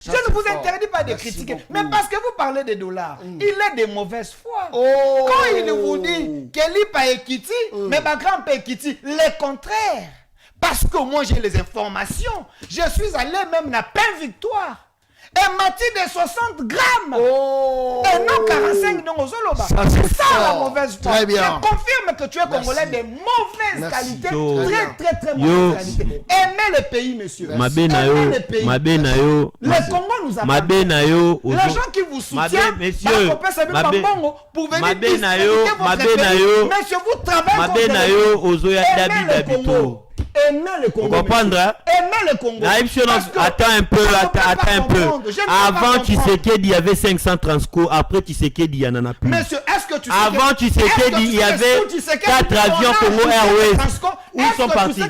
Je ne vous interdis pas de critiquer. Mais parce que vous parlez des dollars, il est de mauvaise foi. Quand il vous dit qu'il n'est pas Ekiti, mais ma grand Ekiti, le contraire. Parce que moi j'ai les informations. Je suis allé même à Pain Victoire. Un mati de 60 grammes. Et non 45 dans Ozoloba. C'est ça la mauvaise foi. Très bien. Je confirme que tu es Congolais de mauvaise qualité. Très mauvaise qualité. Aimez le pays, monsieur. Aimez le pays. Le Congo nous a les gens qui vous soutiennent, monsieur, pour venir discuter votre pays. Monsieur, vous travaillez Aimez le Congo. Aimez le Congo. Aimez le Congo. Attends un peu. Avant Tshisekedi, il y avait 500 transco. Après Tshisekedi, il y en a plus. Monsieur, est-ce que tu sais avant Tshisekedi, il y avait 4 avions Congo Airways. Où ils sont partis?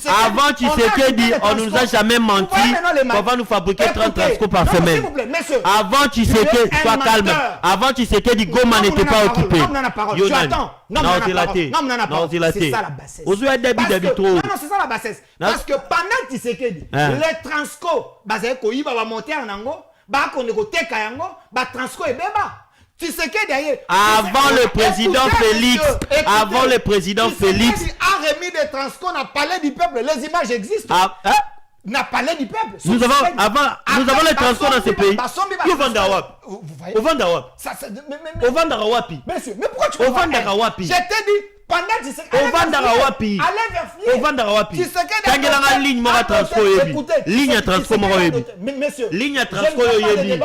Avant Tshisekedi, on ne nous a jamais menti qu'on va nous fabriquer 30 transco par semaine. Avant Tshisekedi, sois calme. Avant Tshisekedi, Goma n'était pas occupé. Non, c'est ça la bassesse. Non, c'est ça la bassesse. Parce que pendant Tshisekedi, les transco, va monter en Ango, transco et béba. Avant le président Félix, avant le président Félix, a remis des transco dans le palais du peuple. Les images existent. N'a palais du peuple. Nous avons les transports dans ce pays. Au Vandarawapi. Monsieur, mais pourquoi tu veux Vandarawapi. Je t'ai dit, pendant au Vandarawapi. Au Vandarawapi. Tangelanga ligne mora transport yebi. Ligne transport mora yebi. Monsieur, ligne transport yebi.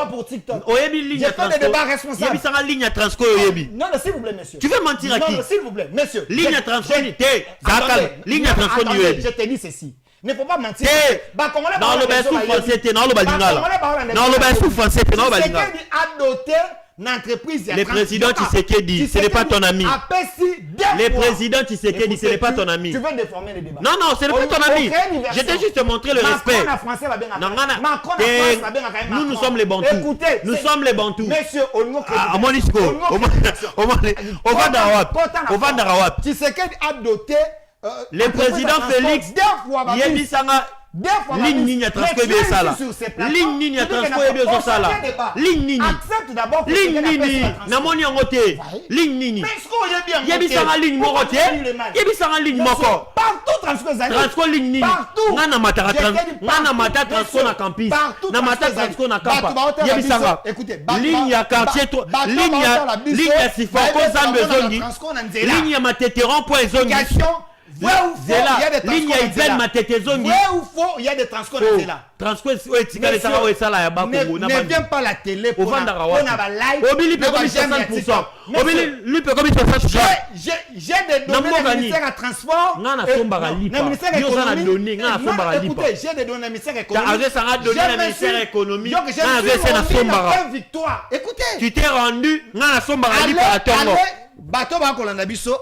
Oyebi ligne transport. Yebi sanga ligne transport yebi. Non, s'il vous plaît, monsieur. Tu veux mentir à qui? Non, s'il vous plaît, monsieur. Ligne transport té. Zakal. Ligne transport yebi. Je te dis ceci. Ne faut pas mentir. Dans le bain sous français, dans le balingala. Dans le bain sous français, dans le balingala. Le président Tshisekedi, ce n'est pas ton ami. Le président Tshisekedi, ce n'est pas ton ami. Tu veux déformer le débat. Non, ce n'est pas ton ami. Je t'ai juste montré le respect. Nous sommes les Bantous. Nous sommes les Bantous. Monsieur Monisco. Au Vandarawap. Tshisekedi a doté le président Félix, ligne transport et ça là. Ligne transport et ça là. Ligne accepte d'abord que ligne namoni ngote. Ligne yebi sanga ligne moko te. Yebi sanga ligne moko. Partout transport ligne ngana mata transport na campus. Na mata transport na campa. Yebi sanga ligne ya quartier ligne ya Sifako Zambe zongi. Ligne ya Matete rond-point zongi. Vrai ou faux, il y a des transports Vrai ou faux, il y a des transports là. Transport ne viens pas la télé pour la live. Obili peut comme 60%. Obili lui peut comme 60%. J'ai des données du ministère à transport. Écoutez, j'ai des données du ministère économique. Écoutez, tu t'es rendu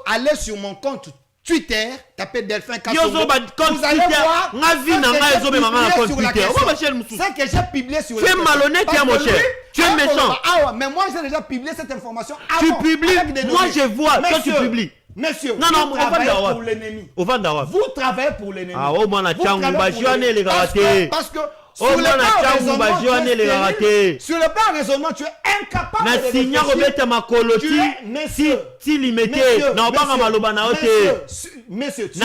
allez sur mon compte Twitter, tapez Delphin Kassongo. Vous allez voir ce que j'ai publié sur le Tu es malhonnête, mon cher. Tu es méchant. Mais moi, j'ai déjà publié cette information. Tu publies. Moi, je vois quand tu publies. Monsieur, vous travaillez pour l'ennemi. Vous travaillez pour l'ennemi. Parce que sur le plan raisonnement, tu es incapable de Monsieur, tu es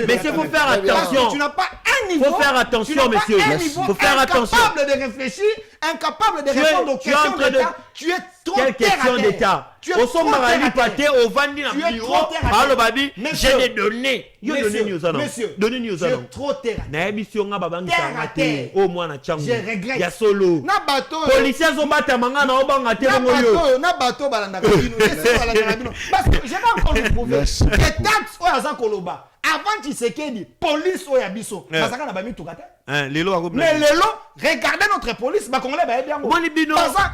mais il faut faire attention. Tu n'as pas un niveau. Faut faire attention, monsieur. Faut faire attention. Incapable de réfléchir, incapable de répondre aux questions d'État. Tu es trop terre à terre. Quelle question d'État? Au sommet pâté, au vandi na bureau. Allo babi, j'ai des données. Monsieur, tu es trop terre à terre. Au moins na changu. Je regrette. Ya solo. Na bateau. Policiers ont battu manga na obanga te ngoyo. Na bateau balanda kabino. Parce que je vais encore vous prouver. Les taxes au Azan Koloba. Avant Tshisekedi, police au Yabiso. Basaka na bami tukate. Mais lelo, regardez notre police, ba Congolais ba bien.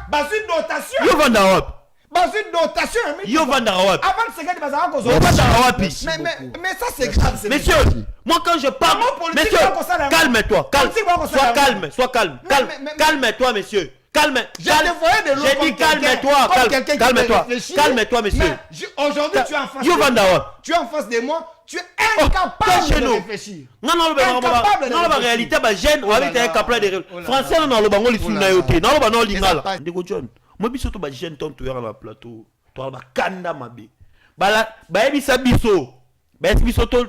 Basi dotation. Yo vanda Basi dotation. Yo vanda Avant Tshisekedi basaka kozo. Mais ça c'est grave. Messieurs, moi quand je parle, messieurs, calme-toi, sois calme. Calme-toi, messieurs. Calme. J'ai dit calme-toi. Calme-toi, monsieur. Aujourd'hui, tu es en face de moi. Tu es en face de moi. Tu es incapable de réfléchir. Non, la réalité, jeune, on va être incapable de réfléchir. Français, non, le bango, il faut naïoter. Non, le bango, l'ingala. Ndeko John, moi, biso to ba jeune ton tueur dans le plateau. Toi, ba kanda mabe. Ba ebisa biso. Ba biso to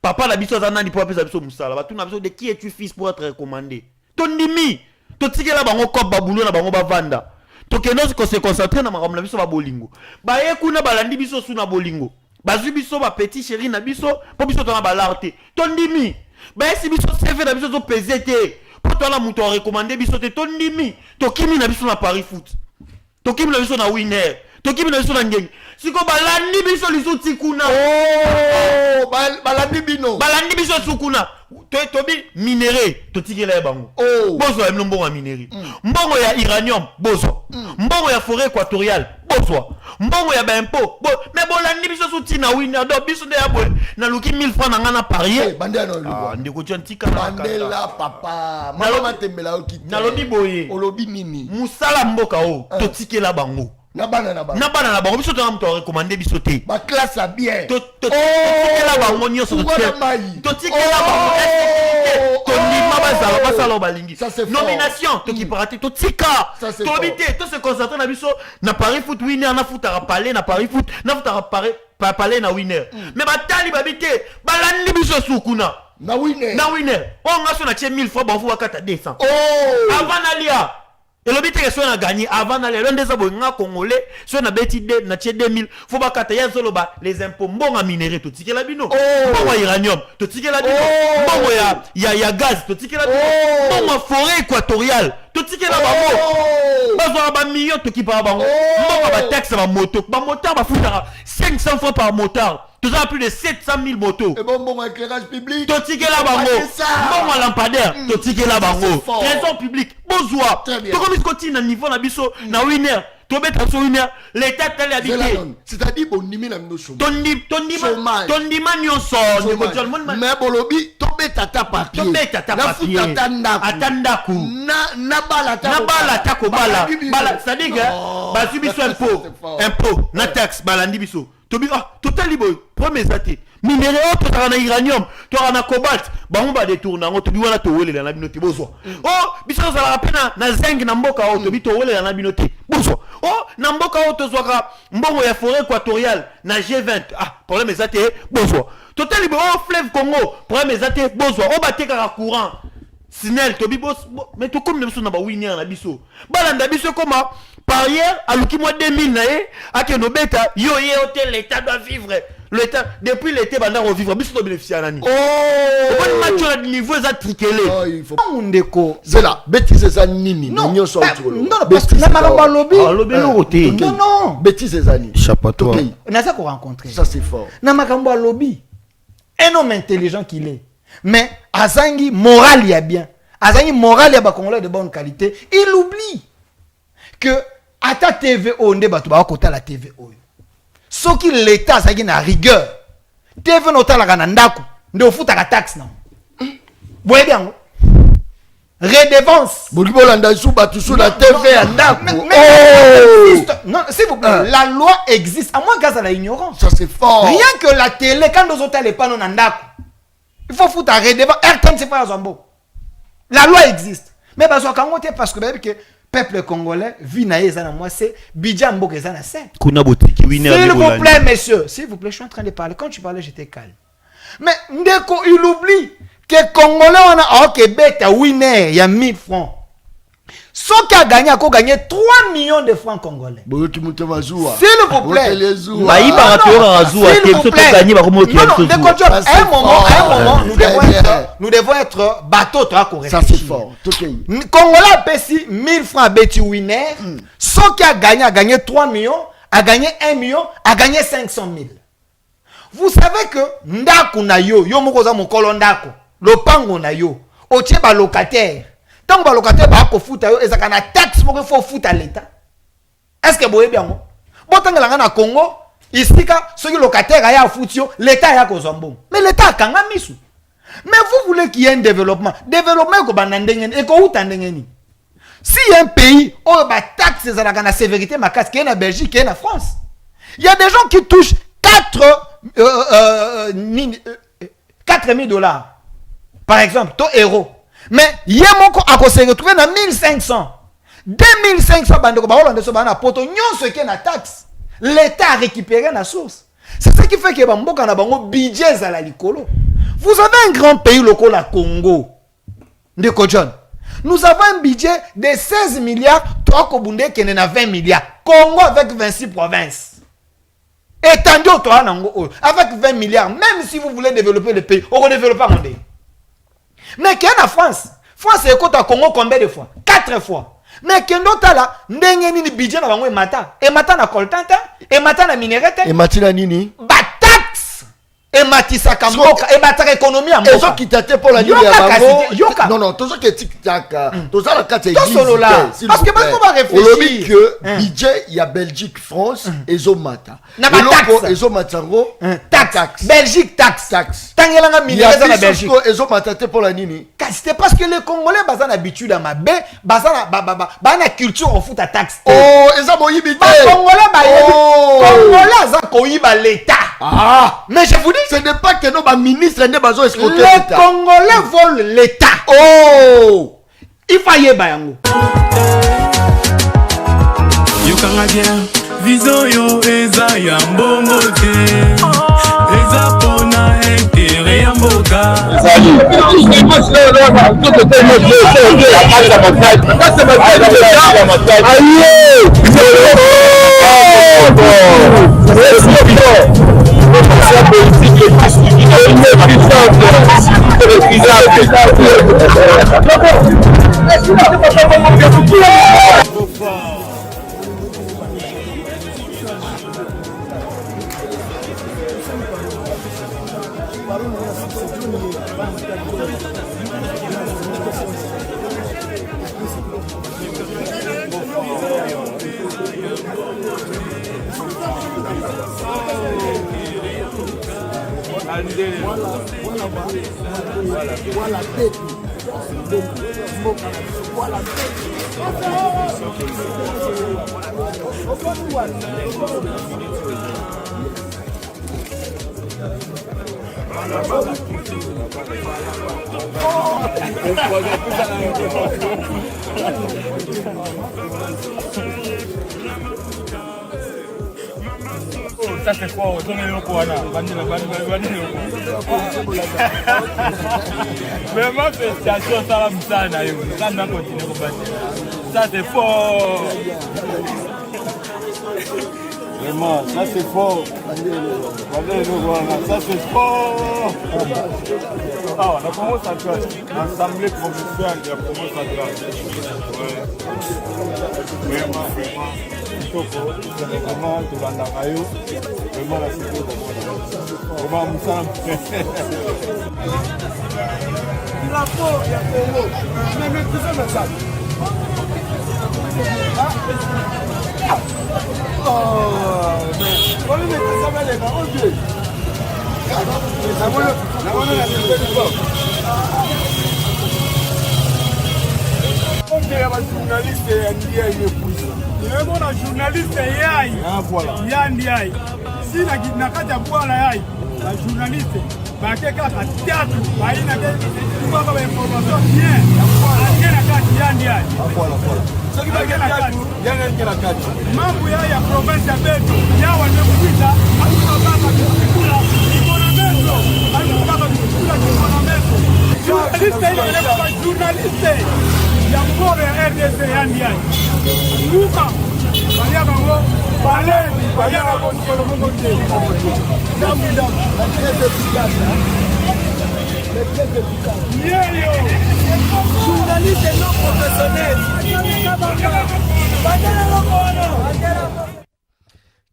papa la biso zana ni pour appeler biso musala. Ba tout na biso de qui es-tu fils pour être recommandé. Ton dimi. To tike la bango ko babulo na bango ba vanda. To keno se concentrer na makambo na biso ba bolingo. Ba ekuna balandi biso suna bolingo. Bazui biso ba petit chéri na biso po biso to na balarte. Ton dimi. Ba esi biso CV na biso to PZT. Po to la muto recommander biso te ton dimi. To kimi na biso na Paris Foot. To kimi na biso na Winner. To kimi na biso na Ngeng. Siko balandi biso liso tikuna. Oh, balandi bino. Balandi biso sukuna. Tobi minéré, to tikela ya bango. Oh. Bozo ya mbongo ya minéré. Mbongo ya uranium, bozo. Mbongo ya forêt équatoriale, bozo. Mbongo ya bempo. Mais bolandi biso suti na Winner do biso de ya boy. Na luki 1000 francs na ngana parier. Bandela no luko. Ah, ndeko tika na Bandela papa. Mama tembela okiti. Na lobi boye. Olobi nini? Musala mboka o, to tikela bango. Na bana na bango biso to na mto recommander biso te. Ba classe à bien. To tikela bango nyoso to tikela bango. To ndima bazala balingi. Nomination to ki parate to tika. To bité to se concentrer na biso na Paris Foot Winner na foot à parler na Paris Foot na foot à parler na Winner. Mais batali babité balandi biso sukuna. Na Winner. On a son acheté 1000 fois bon faut akata 200. Oh. Avant Alia. Et le but est que soit on a gagné avant d'aller l'un des abonnés congolais soit on a bêti na tché 2000 faut pas kata ya zoloba les impôts bon à minerai tout ticket la bino bon uranium tout ticket la bino bon ya gaz tout ticket la bino bon forêt équatoriale tout ticket la bango bazo ba million tout qui par bango bon ba taxe ba moto ba moteur ba foutra 500 francs par motard. Tout ça plus de 700 000 motos. Et bon éclairage public. Totiqué la bango. Bon lampadaire. Totiqué la bango. Trésor public. Bonsoir. Tout comme il continue à niveau na biso na Winner. Tobet à Winner. L'État t'a habité. C'est-à-dire bon nimi na biso. Tondima nyonso. Mais bolobi tobet tata papier. Tobet tata papier. Atandaku. Na bala tako bala. Bala c'est-à-dire que ba subiso impôt na taxe balandi biso. Tobi total boy premier zate minéraux to na uranium to na cobalt bango ba détourna ngo tobi wana to welela na binote bozo biso za la pena na zinc na mboka o tobi to welela na binote bozo na mboka o to zwaka mbongo ya forêt équatoriale na G20 problème zate bozo total boy fleuve Congo problème zate bozo bateka ka courant Sinel tobi boss mais to comme na ba Winner na biso balanda biso comment par hier à l'ouki mois 2000 naé à que nos bêta yo hôtel l'état doit vivre l'état depuis l'été banda revivre biso to bénéficier nani bon match à niveau za triquelé il faut ndeko zela bêtise za nini nyo so non parce que na makambo lobby non bêtise za nini chapeau na ça qu'on rencontrer ça c'est fort na makambo lobby un homme intelligent qu'il est mais azangi moral ya bien azangi moral ya ba congolais de bonne qualité il oublie que à ta TVO nde batu ba kota la TVO soki l'état ça na rigueur TV notala kana ndako nde ofuta ka taxe na boye bien redevance boki bolanda sou batu sou la TV ya ndako non s'il vous plaît la loi existe à moins grâce à la ignorance ça c'est fort rien que la télé quand nous autres les panneaux na ndako il faut foutre redevance RTM c'est pas Zambo la loi existe mais bazo kangote parce que peuple congolais vit na ezana moi c'est bidja mboka ezana c'est kuna botiki Winner s'il vous plaît messieurs s'il vous plaît je suis en train de parler quand tu parlais j'étais calme mais ndeko il oublie que congolais on a OK beta Winner il y a 1000 francs ce qui a gagné 3 millions de francs congolais s'il vous plaît baï barateur razoua te to gagner ba komo un moment nous devons être bateau toi correct ça c'est fort congolais pesi 1000 francs beti Winner ce qui a gagné 3 millions a gagné 1 million a gagné 500 000 vous savez que ndako na yo moko za mokolo ndako lopango na yo otie ba locataire tant que locataire ba ko futa yo ezaka na taxe pour faut futa l'état est-ce que boye bien bon tant que na Congo isika ceux qui locataire aya futio l'état ya ko zombo mais l'état kanga misu mais vous voulez qu'il y ait un développement ko banandengeni et ko utandengeni Si un pays, oh, bah, taxe la sévérité, ma casse, qui est en Belgique, qui est en France. Il y a des gens qui touchent 4 000 dollars. Par exemple, ton héros. Mais, il y a mon à se retrouver dans 1500. 2500 bandeko ba Hollande so ba na poto nyonso qui est na taxe. L'État a récupéré la source. C'est ça qui fait que bamboka na bango budget za la likolo. Vous avez un grand pays local à Congo. Ndeko John. Nous avons un budget de 16 milliards, toi Kobunde qui est à 20 milliards. Congo avec 26 provinces. Étendu au toi avec 20 milliards, même si vous voulez développer le pays, on ne développe pas mon pays. Mais qu'il y a en France, France est côté à Congo combien de fois? 4 fois. Mais qu'il y a là, ndenge ni budget na bango e mata na coltanta, e mata na minerete, et matina nini? Ba taxe. Et matisa kamboka, et mataka économie en boka. Ezo kitate pour la nuit ya bango. Non non, tout ça qui est tic-tac. Tout ça la carte est parce que parce qu'on va réfléchir que budget il y a Belgique, France, ezo mata. Na ba taxe. Ezo matango, taxe. Belgique taxe. Tangelanga minerete na Belgique. Ezo matate pour la nini? C'est parce que les Congolais bazan habitude à ma bé, bazan na culture on fout à taxe. Oh, ezo moyibi. Congolais ba Congolais za koyiba l'état. Ah, mais je vous dis, ce n'est pas que nos ministres ne bazo escroquer l'État. Les Congolais volent l'État. Oh, il fallait bayango. Yokanga bien, vision yo eza ya mbongo te. Eza pona intérêt ya mboka. Ça c'est quoi? Vraiment félicitations ça va msana yo. Ça va continuer comme ça. Ça c'est fort. Vraiment, ça c'est fort. Ça c'est fort. Ah, on a commencé à faire l'assemblée provinciale de la province centrale. Vraiment, vraiment. Vraiment, tout le monde vraiment la sécurité. Vraiment, nous sommes. La peau, il y a Congo. Mais maîtrisez ça. Oh, mais on lui met ça dans les mains, on dit. On dit à un journaliste et un épouse. Il y a un journaliste yai. Ah voilà. Yai. Si na kata bwala yai, la journaliste ba ke ka théâtre, ba ina ke tu va ba information bien. Bien na kata yai. Ah voilà. Ce qui va que la kata, y'a la kata. Mambo ya province ya Beto, ya wanakuita, hakuna baba kula. Ikonomezo, hakuna baba kula ikonomezo. Journaliste. Ya mbore RDC yai. Luka Maria Bango, Maria Bango, journaliste non professionnel.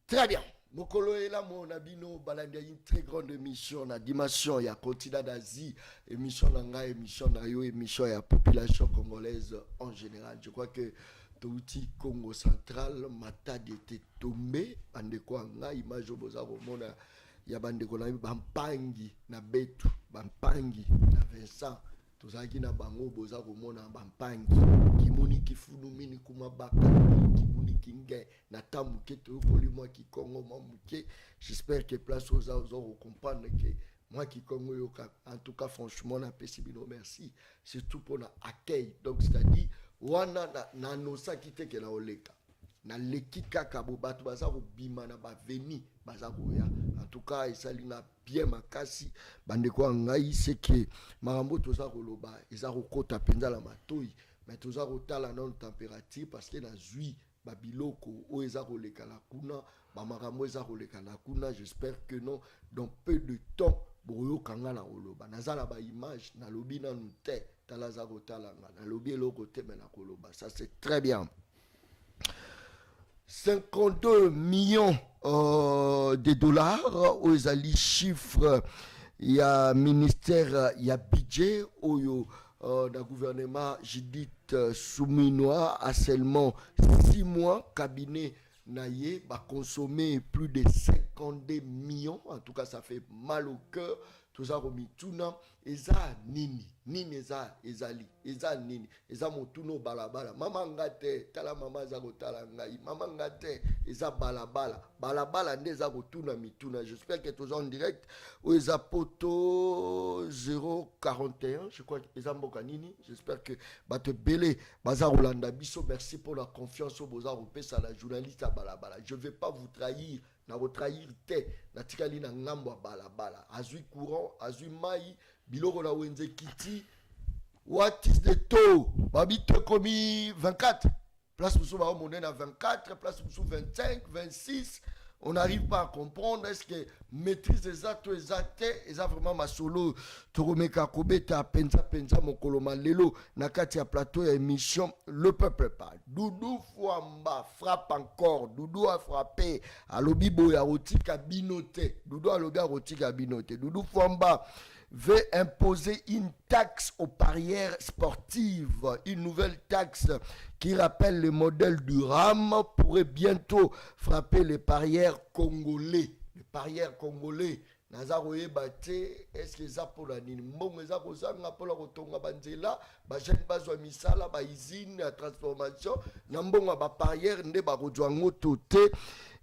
Très bien. Mokolo est là, mon abino, balanda une très grande émission, la dimension, il y a continent d'Asie, émission d'Anga, émission d'Ayo, émission et la population congolaise en général. Je crois que Touti Congo central, Matadi était tombé, Bandeko Anga, image au Bozaro Mona, il y a Bandeko Nami, Bampangi, na Betu, Bampangi, na Vincent, tozalaki na bango boza komona bampangi kimoni kifunu mini kuma baka kimoni kinge na tamuke toyokoli mwa kikongo mwa muke. J'espère que place oza comprendre que moi kikongo yoka en tout cas franchement na pesi bino merci surtout pour la accueil. Donc c'est-à-dire wana na nosaki te ke na oleka na leki kaka bo bato baza kobima na baveni baza koya. En tout cas esali na bien makasi bandeko ngai c'est que marambo toza koloba eza kokota penza la matoi mais toza kotala na température parce que na zui babiloko o eza koleka la kuna ba marambo eza koleka la kuna. J'espère que non dans peu de temps boyo kanga na koloba nazala ba image na lobi na nute tala za kotala na lobi eloko te mais na koloba. Ça c'est très bien. 52 millions de dollars aux ali chiffres. Il y a ministère, il y a budget au gouvernement Judith Souminois a seulement 6 mois cabinet naye va consommer plus de 52 millions. En tout cas ça fait mal au cœur. Tout ça romituna eza nini ezali eza nini eza motuno balabala mama ngate tala mama za kotala ngai mama ngate eza balabala nde eza kotuna mituna. J'espère que tous en direct ou eza poto 041 je crois eza mboka nini. J'espère que bato belé baza rolanda biso. Merci pour la confiance au boza repesa la journaliste à balabala. Je vais pas vous trahir na retrahir te na tikali na ngambo balabala azui courant azui mai biloko na wenze kiti. What is the taux babite komi 24 place musu ba monnaie na 24 place musu 25 26. On n'arrive pas à comprendre. Est-ce que maîtrise des actes et ça vraiment ma solo toromeka kobeta penza mokoloma lelo nakati ya plateau ya émission Le Peuple Parle. Doudou Fouamba frappe encore. Doudou a frappé à lobibo ya rotika binote. Doudou a lobi rotika binote. Doudou Fouamba veut imposer une taxe aux parieurs sportives, une nouvelle taxe qui rappelle le modèle du RAM pourrait bientôt frapper les parieurs congolais. Les parieurs congolais, nazaroye bate, est-ce que ça pour la nini? Mbongo za kozanga pour la kotonga banzela, ba jeune bazwa misala, ba usine à transformation, na mbongo ba parieurs nde ba kozwa ngoto te,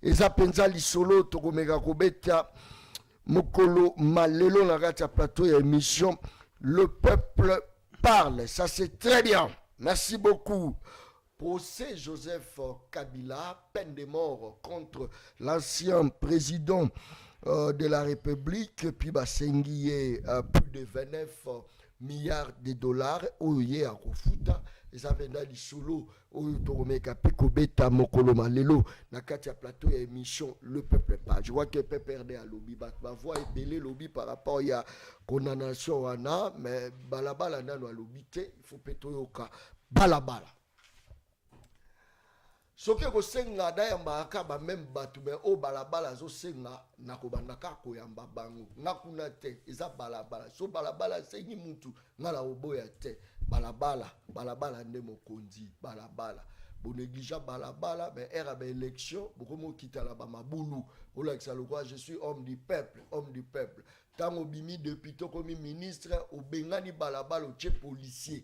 eza penza lisolo tokomeka kobeta mokolo malelo na kati plateau et émission Le Peuple Parle. Ça c'est très bien. Merci beaucoup. Procès Joseph Kabila, peine de mort contre l'ancien président de la République, puis Basengiye, plus de 29 milliards de dollars, oye à Kofuta, et ça vient d'aller solo, oye Toromeka Pekobeta Mokoloma Lelo, na katia plateau et émission Le Peuple Parle. Je vois que PPRD a lobby, ma voix est belée lobby par rapport à condamnation wana, mais balabala nano a lobby, il faut petoyoka balabala. Soki kosenga dayamba akaba même batu mais o balabala zo senga nakobandaka koyamba bango ngakuna te eza balabala so balabala sengi mutu ngala oboya te balabala nde mokonzi balabala bo négligea balabala mais era ba élection bokomo kitala ba mabulu olakisa lokwa je suis homme du peuple tango bimi depuis to komi ministre obengani balabala oche policier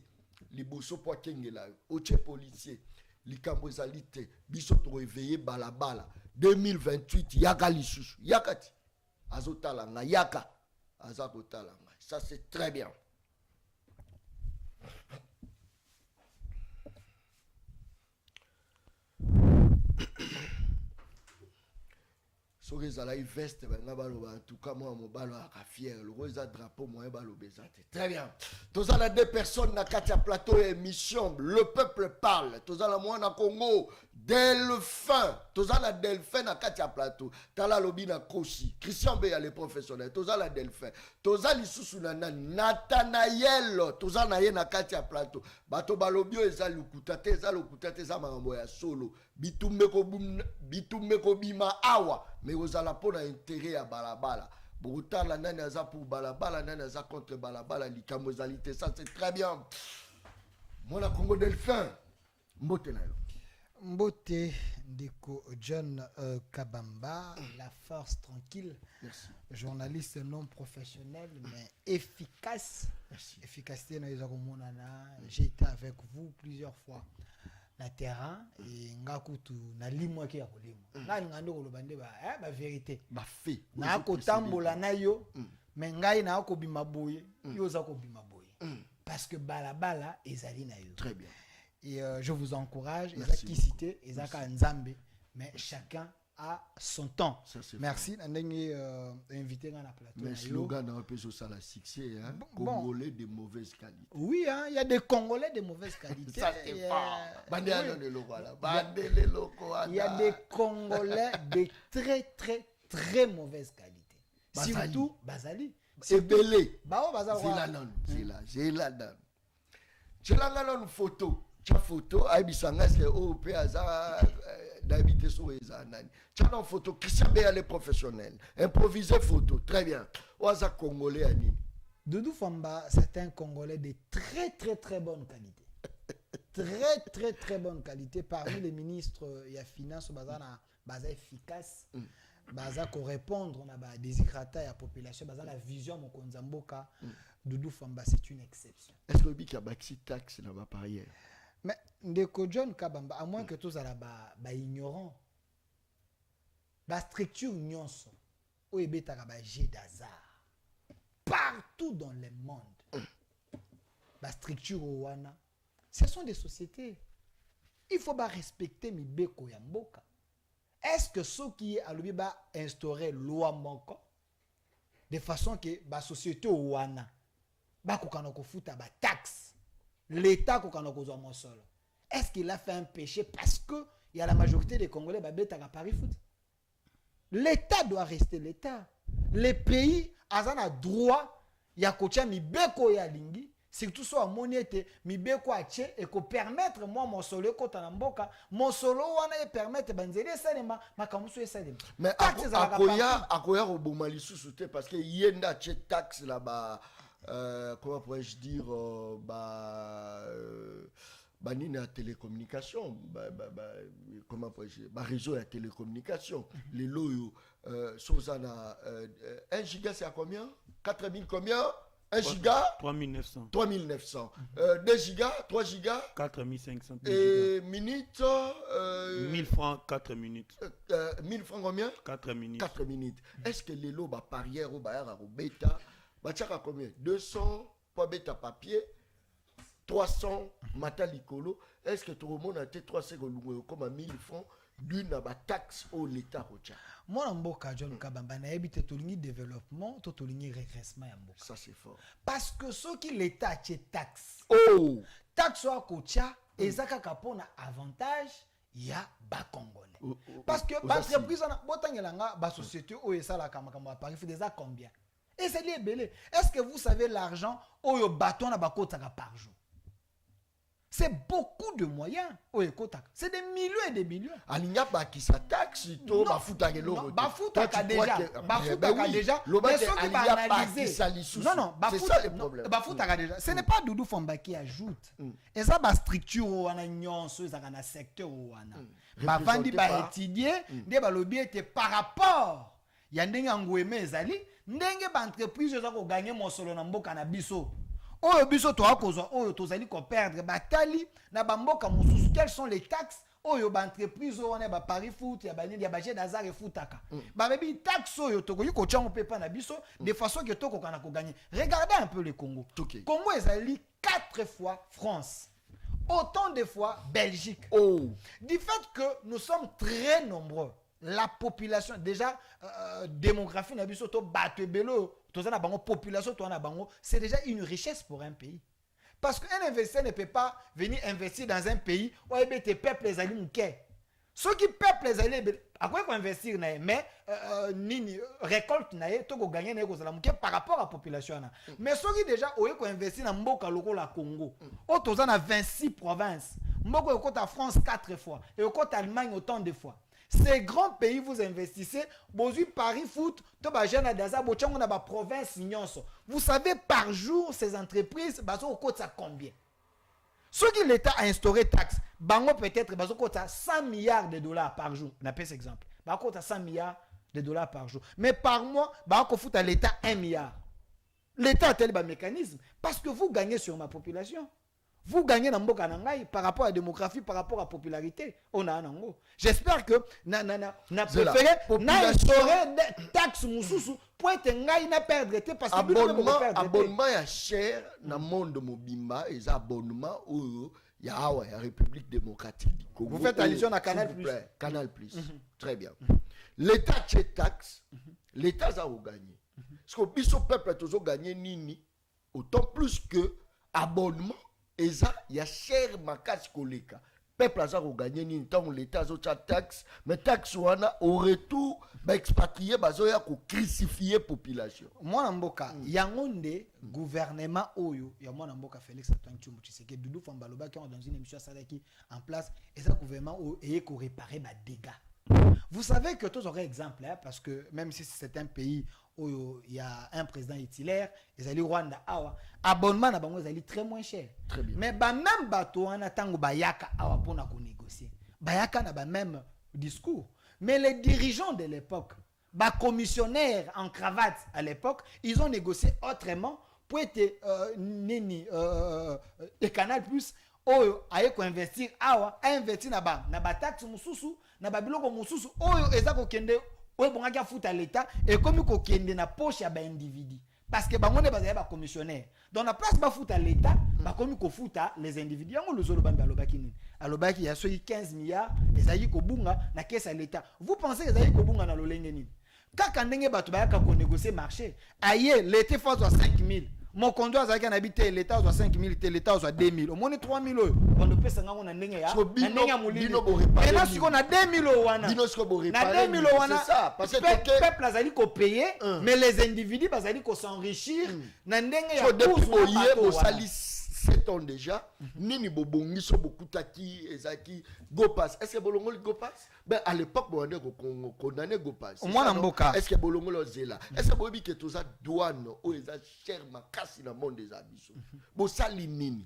liboso po kengela oche policier likambo ezali te biso to réveiller balabala 2028 yaka lisusu yakati azotala nga yaka azakotala nga. Ça c'est très bien. Soki ezalaki veste banga baloba en tout cas moi mobalo aka fier le eza drapeau moyen baloba ezate. Très bien. Tozala deux personnes na kati ya plateau et émission Le Peuple Parle. Tozala mwana Congo Delphin. Tozala Delphin na kati ya plateau. Tala lobi na Koshi. Christian Beya le professionnel. Tozala Delphin. Tozala lisusu na nani Nathanaël. Tozala na ye na kati ya plateau. Bato balobi eza lukuta te eza makambo ya solo. Bitumeko bima awa. Mais vous allez pour l'intérêt à balabala. Bouta la nana za pour balabala, nana za contre balabala, l'ikamozalité, ça c'est très bien. Moi la Congo Delphin, mbote na yo. Mbote Ndeko John Kabamba, la force tranquille. Merci. Journaliste non professionnel mais efficace. Merci. Efficacité j'ai été avec vous plusieurs fois na terrain et ngakutu na limwa ki ya kolimo. Na ngando kolobande ba vérité. Ba fait. Na ko tambola na yo mais ngai na ko bima boye yo za ko bima boye. Parce que balabala ezali na yo. Très bien. Et je vous encourage, Ezaki cité, Ezaka Nzambe, mais chacun a son temps. Merci. Invité dans la plateau. Mais slogan un peu sur ça la succès, hein? Bon. Congolais de mauvaise qualité. Oui, hein, il y a des Congolais de mauvaise qualité. Ça c'est fort. Il y a des Congolais de très très très mauvaise qualité. Surtout Bazali. C'est belé. C'est la donne. Tu l'as une photo. Tu as une photo, Aïbisanga, c'est OP, d'habiter sur les ananes. Tu as une photo, Christian Béa, les professionnels. Improviser photo, très bien. Oaza Congolais, Annie. Doudou Famba, c'est un Congolais de très très très bonne qualité. Très très très bonne qualité. Parmi les ministres, il y a finance, baza efficace. Baza ko répondre, on a des écrata à la population, baza la vision, mon konzamboka. Doudou Famba, c'est une exception. Est-ce que le bic a baxi taxe là-bas par ailleurs? Mais Ndeko John Kabamba, à moins que tous à la ignorant, la structure nyonso, ou ebeta jet d'hasard, partout dans le monde, la structure ouana, ce sont des sociétés. Il faut pas respecter mi beko ya mboka. Est-ce que ceux qui a lui ba instaurer loi moko de façon que la société ouana ba kokana ko futa ba taxe? L'État kokanakozwa mon sol. Est-ce qu'il a fait un péché parce que il y a la majorité des Congolais babeta à Paris foot? L'État doit rester l'État. Les pays azana droit ya kocha mibeko ya lingi, surtout so monete mibeko ache et ko permettre moi mon solo ko tanamboka, mon solo wana e permettre banzeli salema makamuso salema. Mais akoya roboma lisusu te parce que yenda che taxe là-bas. Comment pourrais-je dire nini à télécommunication comment pourrais-je dire réseau à télécommunication les loyaux Sozana 1 giga c'est à combien 4000 combien 1 giga 3900 2 gigas 3 gigas 4500 et minutes 1000 francs 4 minutes 1000 francs combien 4 minutes 4 minutes. Est-ce que les lots parière ou baya bêta Bachaka combien 200 pas bêta papier 300 matalikolo. Est-ce que tout le monde a été 300 comme 1000 francs d'une taxe au l'État? Moi, mboka John Kabamba na habite tout le développement, tout le régressement ya mboka. Ça c'est fort. Parce que ceux qui l'État a taxe. Oh, taxe wa kocha ezaka kapona avantage ya ba congolais. Parce que ba entreprise na botangelanga ba société o esala kamakambo Paris fait déjà combien? Et c'est les belé. Est-ce que vous savez l'argent oyo baton na bakotaka par jour? C'est beaucoup de moyens. C'est des millions et des millions. Alinga ba qui sa taxe to bafuta ke loro. Bafuta déjà. Bafuta déjà. Mais ceux qui va analyser. Non, c'est ça le problème. Bafuta déjà. Ce n'est pas Doudou Famba qui ajoute. Et ça ba structure wana nyonso ezaka na secteur wana. Ba vandi ba étudier, nde ba lobby était par rapport. Ya ndenge ngweme ezali, ndenge ba entreprise za ko gagner mosolo na mboka na biso. Oyo biso to akozwa oyo tozali ko perdre batali na bamboka mususu. Quelles sont les taxes oyo ba entreprise wana ba Paris foot ya banini ya baje d'azar et footaka. Ba bebi taxe oyo to ko chango pepa na biso de façon que to ko kana ko gagner. Regardez un peu le Congo. Congo ezali 4 fois France. Autant de fois Belgique. Du fait que nous sommes très nombreux. La population déjà démographie na biso to batwe belo to na bango population to na bango, c'est déjà une richesse pour un pays. Parce qu'un investisseur ne peut pas venir investir dans un pays où les peuples les alliés mouké. Ceux qui peuple les alliés à quoi qu'on investir na mais nini récolte na to ko gagner na ko la mouké par rapport à la population na. Mais ceux qui déjà oye ko investir na mboka loko la Congo. O to na 26 provinces. Mboko ko ta France 4 fois et ko ta Allemagne autant de fois. Ces grands pays, vous investissez, vous Paris foot, province. Vous savez par jour, ces entreprises, ça coûte combien? Ce que l'État a instauré taxe, bango peut-être bazokota 100 milliards de dollars par jour. On a pris cet exemple. Bango 100 milliards de dollars par jour. Mais par mois, bango fout à l'État 1 milliard. L'État a tel mécanisme parce que vous gagnez sur ma population. Vous gagnez dans Mboka Nangai par rapport à la démographie, par rapport à la popularité. On a un ango. J'espère que na préféré na instauré des taxes mususu pour être ngai na perdre parce que abonnement ya cher na monde mobimba et abonnement au ya République démocratique du Congo. Vous faites allusion à Canal Plus. Canal Plus. Très bien. L'État tche taxe, l'État a gagné. Parce que biso peuple a gagné nini autant plus que abonnement. Et ça, il y a cher makasi koleka. Peuple a gagné ni tant l'État a taxe, mais taxe wana au retour ba expatrié bazoya ko crucifier population. Moi mboka, yangonde gouvernement oyo, ya moi mboka Félix Antoine Tshombo Tshisekedi Doudou Fambaloba qui ont dans une émission Sadaki en place et ça gouvernement oyo et ko réparer ba dégâts. Vous savez que tous auraient exemple hein, parce que même si c'est un pays où il y a un président titulaire, ils allaient Rwanda awa, abonnement na bango ils allaient très moins cher. Très bien. Mais ba même bateau en attendant bayaka awa pour na négocier. Bayaka na ba même discours. Mais les dirigeants de l'époque, ba commissionnaires en cravate à l'époque, ils ont négocié autrement pour être et Canal Plus oyo aye ko investir awa a investir na ba taxe mususu na ba biloko mususu oyo eza ko kende oyo bonga kia futa l'État et comme ko kende na poche ya ba individu parce que bango ne bazaya ba commissionnaire dans la place ba futa l'État ba komi ko futa les individus yango lozolo bambi alobaki nini alobaki ya soki 15 milliards ezali ko bunga na caisse à l'État. Vous pensez ezali ko bunga na lolenge nini kaka ndenge bato bayaka ko négocier marché aye l'État faut 5000. Mon conduit a habité l'État à 5 000, l'État à 2 000. Au moins 3 000 euros. On ne peut pas s'en aller. Et là, si on a 2 000 euros, on a 2 000 euros. C'est ça. Parce que le peuple a dit qu'on paye, mais les individus ont s'enrichir. Depuis 7 ans déjà, Nini Bobongi so beaucoup taki ezaki Gopas. Est-ce que Bolongo Gopas? Ben à l'époque on a condamné Gopas. Est-ce que Bolongo lo zela? Est-ce que bobi que tout ça douane o eza cher makasi na monde des abisso. Bo sali nini?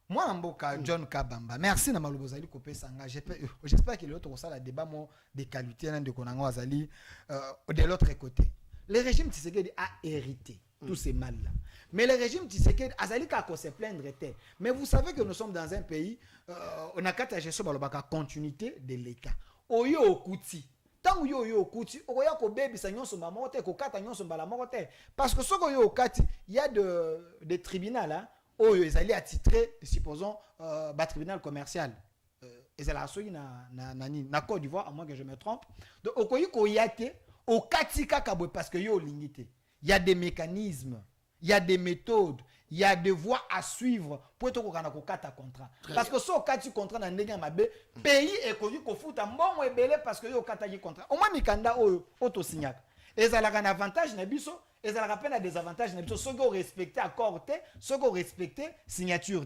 Moi Mboka John Kabamba. Merci na malobozali kopé sanga. J'espère que l'autre ça la débat mo de qualité de konango azali de l'autre côté. Le régime Tshisekedi a hérité tous ces mal-là. Mais le régime Tshisekedi azali ka ko se plaindre. Mais vous savez que nous sommes dans un pays on a qu'à gestion balobaka continuité de l'État. Oyo okuti. Tant yo okuti, oya ko bebi sa nyonso ba mote ko kata nyonso mbala mote parce que soko yo okati, il y a des tribunaux là oyo ezali attitré supposons ba tribunal commercial. Ezala soyi na Côte d'Ivoire à moins que je me trompe. Donc okoyi ko yate okati kaka parce que yo lingité. Il y a des mécanismes, il y a des méthodes, il y a des voies à suivre pour être au contrat. Parce que si on a un contrat dans le pays est connu qu'on fout un bon et belé parce que on a un contrat. Au moins, Mikanda auto signac. Et ça a un avantage, et ça a un désavantage. Ceux qui ont respecté accord, ceux qui ont respecté signature.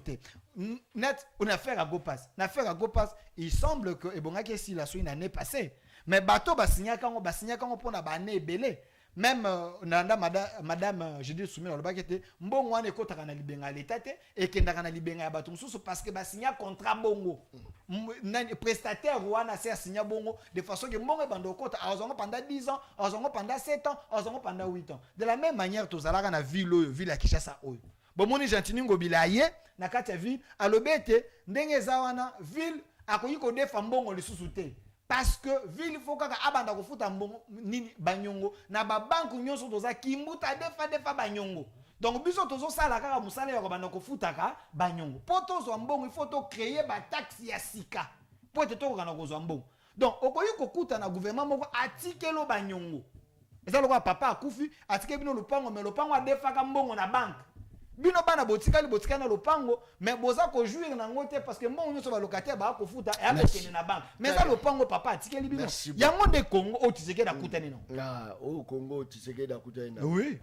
Net, une affaire à Gopas. Une affaire à Gopas, il semble que, et bon, si la soit une année passée, mais bateau, signac, on pour la année belé. Même madame je dis soumis le bakete mbongo wana ekotaka na libenga l'État et kendaka na libenga ya bato mususu parce que ba signa contrat bongo prestataire wana c'est signa bongo de façon que mbongo bando kota azongo pendant 10 ans azongo pendant 7 ans azongo pendant 8 ans de la même manière tozalaka na ville ya Kinshasa oyo bomoni gentini ngobila ye na kati ya ville alobete ndenge za wana ville akoyi ko defa mbongo lisusu te. Parce que ville faut kaka abanda ko futa mbongo nini banyongo na ba banque nyonso toza kimbuta defa banyongo. Donc biso tozo sala kaka musala ya ko banda ko futa ka banyongo. Poto zo mbongo il faut to créer ba taxe ya sika. Po te to kana ko zo mbongo. Donc okoyi ko kuta na gouvernement moko atikelo banyongo. Eza lokwa papa akufi atike bino lopango mais lopango a defa ka mbongo na banque. Bino bana botika na lopango mais boza ko jouir na ngote parce que mbongo nyonso ba locataire ba ko futa et aba kene na banque mais ça lopango papa atikeli bino yango de Congo o Tshisekedi akutani non ah au Congo Tshisekedi akutani na oui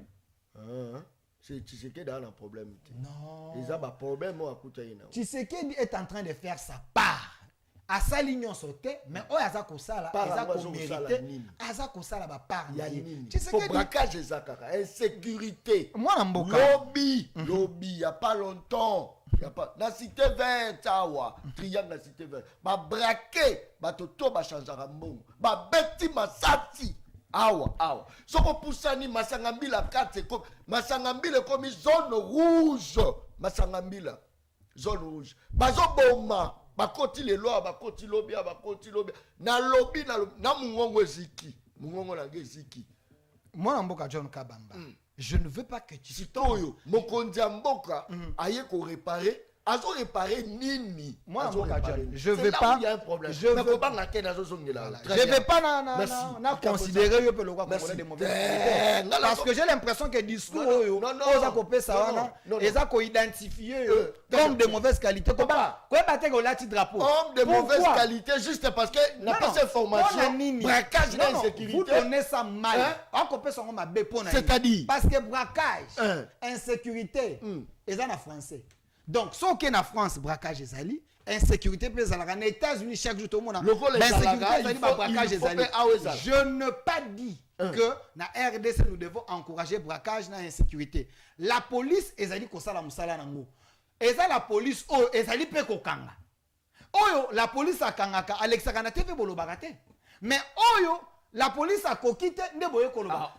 c'est Tshisekedi a un problème non ils ont un problème au akutani na Tshisekedi est en train de faire sa part à sa ligne sauté mais o yaza ko sala eza ko mériter aza ko sala ba part ya nini pour braquage ezakaka insécurité moi na mboka lobby il y a pas longtemps Il y a pas. La cité verte, awa. Triangle la cité verte. Ba braqué. Ba toto ba changeara mbongo. Ba beti masati. Awa. Soko poussani Masangambila 4. Masangambila comme zone rouge. Masangambila. Zone rouge. Bazo boma. Bakoti les lois. Bakoti lobia. Na lobby. Na mungongo ziki. Mungongo na ziki. Moi, Mboka John Kabamba. Je ne veux pas que tu tombes. Mokonzi Mboka aye ko réparer. Azo réparer nini. Moi, je veux pas. Il y a un problème. Je veux pas. Je vais pas considérer le roi congolais de mauvaise qualité. Parce que j'ai l'impression que discours ils ont identifié comme de mauvaise qualité. Quoi battre au lati drapeau. Comme de mauvaise qualité juste parce que n'a pas cette formation. Braquage d'insécurité. Vous donnez ça mal. C'est-à-dire parce que braquage, insécurité, ils en français. Donc, ce qui est en France, braquage et zali, insécurité, en États-Unis, chaque jour, tout le monde a braquage et zali. Je ne pas dit que dans RDC, nous devons encourager braquage et insécurité. La police, ils ont dit que ça, la moussala nango. Et ça, la police, ils ont dit que kanga. La police a kangaka, Alexa Kanate fait bolo bagate. Mais la police a coquité, ne boye koloba.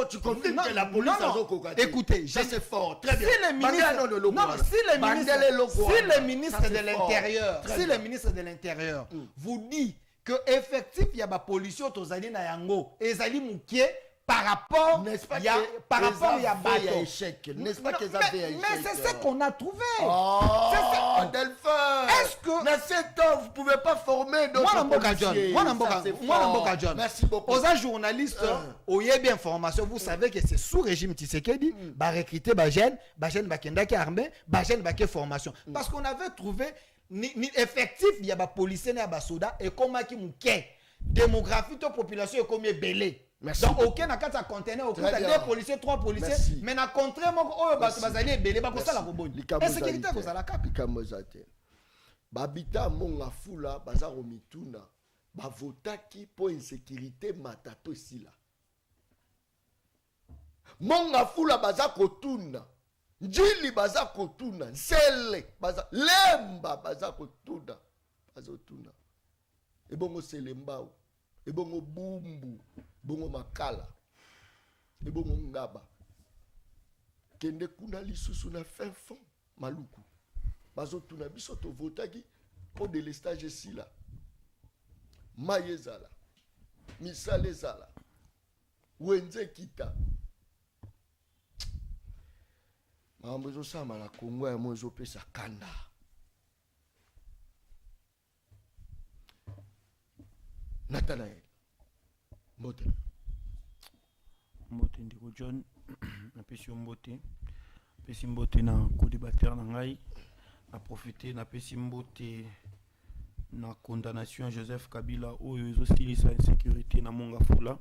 Tu confirmes que la police a coquité. Écoutez, c'est fort, très bien. Si le ministre de l'Intérieur vous dit que effectivement il y a la police aux na yango et zali mouké par rapport il y a échec, n'est-ce pas qu'ils avaient échec? Mais c'est ce qu'on a trouvé. Delphin. Est-ce que dans 7 ans vous pouvez pas former d'autres policiers? Moi John. Merci beaucoup. Aux journalistes, au y a bien information, vous savez que c'est sous régime Tshisekedi, ba recruter ba jeune bakenda qui armé, ba jeune ba formation. Parce qu'on avait trouvé effectif il y a ba policiers na ba soda et comment qui mouké démographie de population est comme belé. Merci. Donc aucun n'a qu'à contenir au cas 2 policiers 3 policiers. Merci. Mais na contrairement au bazali belé ba ko sala ko boni. Insécurité ko sala ka likamozate. Babita monga fula bazaro mituna bavotaki po insécurité matato sila. Monga fula bazako tuna. Njili bazako tuna, nsele baza lemba bazako tuna. Bazotuna. Ebongo selembao. Ebongo bumbu. Bongo makala ebongo ngaba kende kuna lisusu na fin fond maluku bazotuna biso to votaki po de l'estage sila mayezala misale zala wenze kita mambo sama la Kongo ya mozo pesa kanda Nathanael Mbote ndiko John napesi mbote na co-débatteur na ngai na profiter na pesi mbote na condamnation Joseph Kabila oyo ezosilisa insécurité na monga fula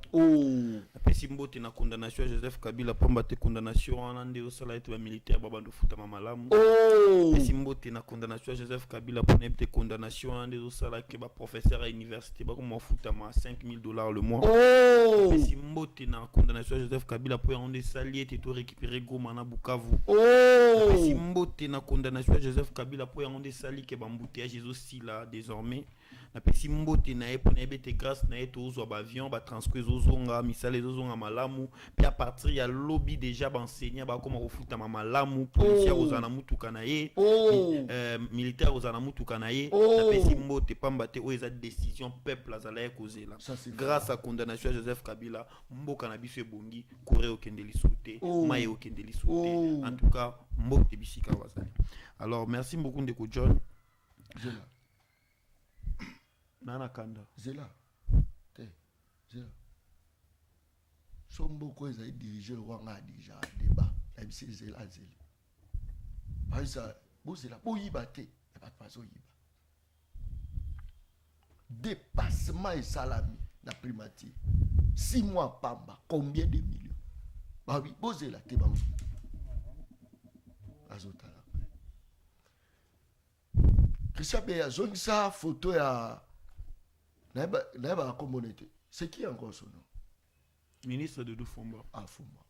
napesi mbote na condamnation Joseph Kabila pamba te condamnation wana nde osala ete ba militaire babando futama malamu pesi mbote na condamnation Joseph Kabila pona ete condamnation wana nde osala ke ba professeur à université ba ko futama $5,000 le mois pesi mbote na condamnation Joseph Kabila po onde sali ete to récupérer Goma na Bukavu pesi mbote na condamnation Joseph Kabila po onde sali ke ba embouteillage ezosila désormais na pesi mbote na epo na ebete grâce na eto ozo ba avion ba transcrire zozonga misale zozonga malamu puis à partir ya lobby déjà ba enseignant ba koma kofuta malamu policier ozana mutuka na ye militaire ozana mutuka na ye na pesi mbote pamba te o eza décision peuple azala kozela grâce à condamnation Joseph Kabila mboka na biso ebongi kore okende lisuté maye okende lisuté en tout cas mbote bisika wazali. Alors merci beaucoup ndeko John. Nana Kanda. Zela. Zela. Somboko ezali diriger le roi nga déjà débat. La bisi Zela. Baisa bozela boyiba te. Pas bazo yiba. Dépassement et salami na primature. 6 mois pamba. Combien de millions? Bah oui, bozela te bango. Azotala. Christian Beya zone sa photo ya Naïba communauté. C'est qui encore son nom? Ministre de Fomba. Ah, Fomba.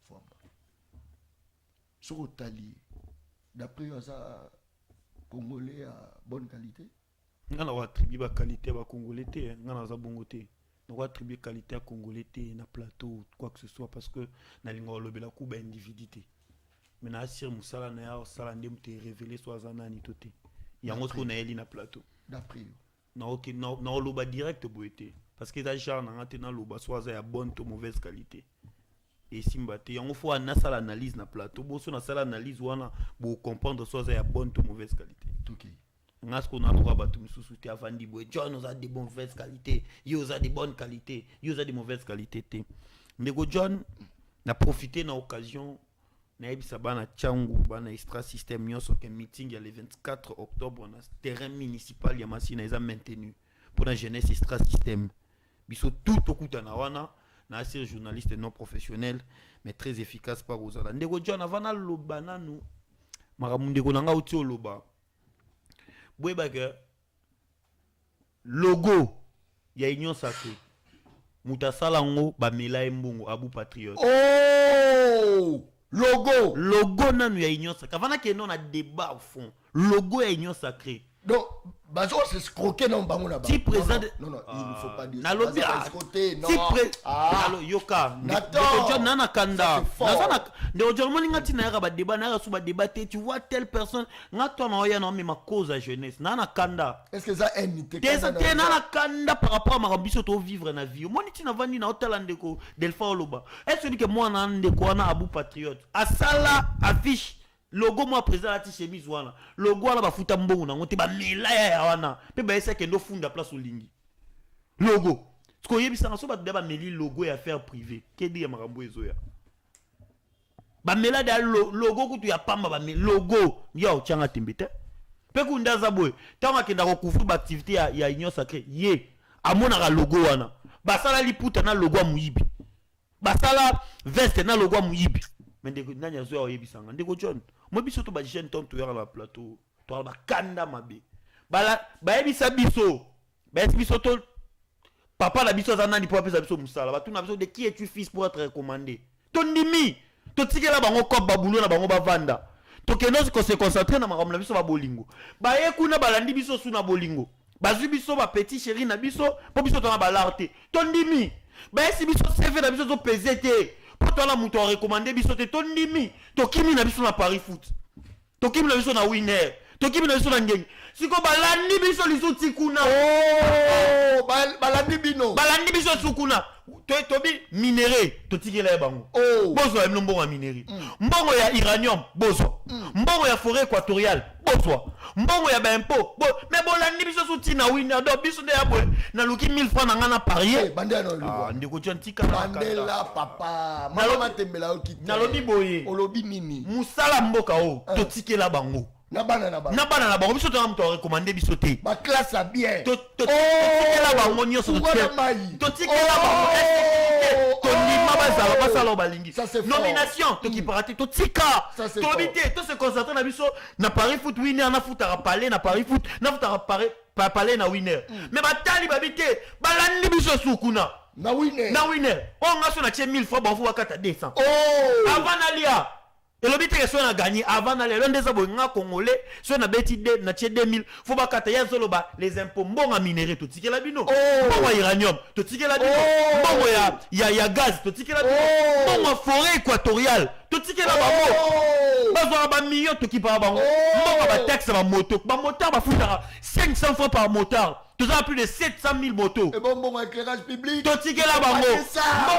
Sur Otali. D'après ça, Congolais à bonne qualité. On a attribué la qualité à Congolais, on a bongoté. On a attribué la qualité à Congolais na plateau quoi que ce soit parce que na lingo lobela kuba individualité. Mais na sir musala na ya sala ndem te révéler soit zanani toté. Ya ngotko na eli na plateau. D'après. Non OK non loba direct boité parce que déjà na ngate na loba soit ya bonne ou mauvaise qualité. Et simbate on faut na sala analyse na plateau bo so na sala analyse wana bo comprendre soit ya bonne ou mauvaise qualité. OK. Parce qu'on a droit à tout sous avant dit John nous a des bonnes mauvaises qualités, ils a des bonnes qualités, ils a des mauvaises qualités. Mais John n'a profité de l'occasion na ebisa na Tchangu bana extra système nyonso que meeting il y a le 24 octobre na terrain municipal ya Masina ils a maintenu pour la jeunesse extra système. Biso tout okuta na wana na ser journaliste non professionnel mais très efficace par Ozala. Ndeko John avant na loba nanu maramunde ko nanga uti oloba. Que logo ya Union Sacrée mutasalango bamela mbongo abu patriote. Oh logo nanu ya Union Sacrée avant que non a débat au fond logo ya Union Sacrée donc bazo c'est scroquer non bango na ba si président non il ne faut pas dire na lobby côté non si yoka John nana kanda nazana de aujourd'hui ngati na ba débat na su ba débatter tu vois telle personne ngato na oya na mais ma cause à jeunesse nana kanda est-ce que ça unité des nana kanda par rapport à ma ambition to vivre na vie moi niti na vandi na hotel ndeko Delpha Oloba est-ce que moi na ndeko na abu patriote asala affiche logo moi président ati chemise wana logo ala bafuta mbongo na ngote ba melaya ya wana pe ba esa kendo funda place olingi logo sko yebisa na so ba deba meli logo ya affaire privée kedi ya makambo ezoya ba melada logo kutu ya pamba ba logo ya ochanga timbite pe kundaza boy tanga kenda ko couvrir ba activité ya Union Sacrée ye amona ka logo wana basala liputa na logo muyibi basala veste na logo muyibi mais ndeko nanya zo yebisa nga ndeko John moi biso to ba jeune ton to yara la plateau to ba kanda mabe bala ba yebisa biso to papa la biso zanani pour apesa biso musala ba tuna biso de qui es-tu fils pour être recommandé to ndimi to tikela bango ko babulo na bango bavanda to keno se concentrer na makambo na biso ba bolingo ba ye kuna balandi biso suna bolingo bazwi biso ba petit chéri na biso po biso to na balarte to ndimi ba yesi biso CV na biso to pesete pour toi la muto recommandé biso te to ndimi to kimi na biso na Paris foot to kimi na biso na winner to kimi na biso na ngeng siko balandi biso liso tikuna balandi biso sukuna to bi minéré to tikela bango bozo ya mbongo ya minéré mbongo ya uranium bozo mbongo ya forêt équatoriale bozo mbongo ya ba impôt mais bolandi biso suti na winner do biso de ya boy na luki 1000 francs na ngana parier bandela no ndeko tika bandela papa mama tembela okiti na lobi boye olobi nini musala mboka o to tikela bango na bana na bango biso to na mto recommander biso te ba classe à bien to tikela bango nyonso to tikela bango to nima bazala basala balingi nomination to ki parati to tika to bité to se concentrer na biso na Paris foot winner na foot à parler na Paris foot na foot à parler na winner mais batali babité balandi biso sukuna na winner on nga so na 1000 francs ba fu wakata 200 avant nalia et le but est que a gagné avant d'aller l'un des abonnés congolais soit na beti na 2000 faut pas kata ya zolo ba les impôts bon à minerai tout tikela bino bon à uranium tout tikela bino bon ya gaz tout tikela bino bon à forêt équatoriale tout tikela bango bazo ba millions tout qui par bango bon ba taxe ba moto ba moteur ba futa 500 francs par moteur. Tout ça plus de 700 000 motos. Et bon éclairage public. Totiqué la bango.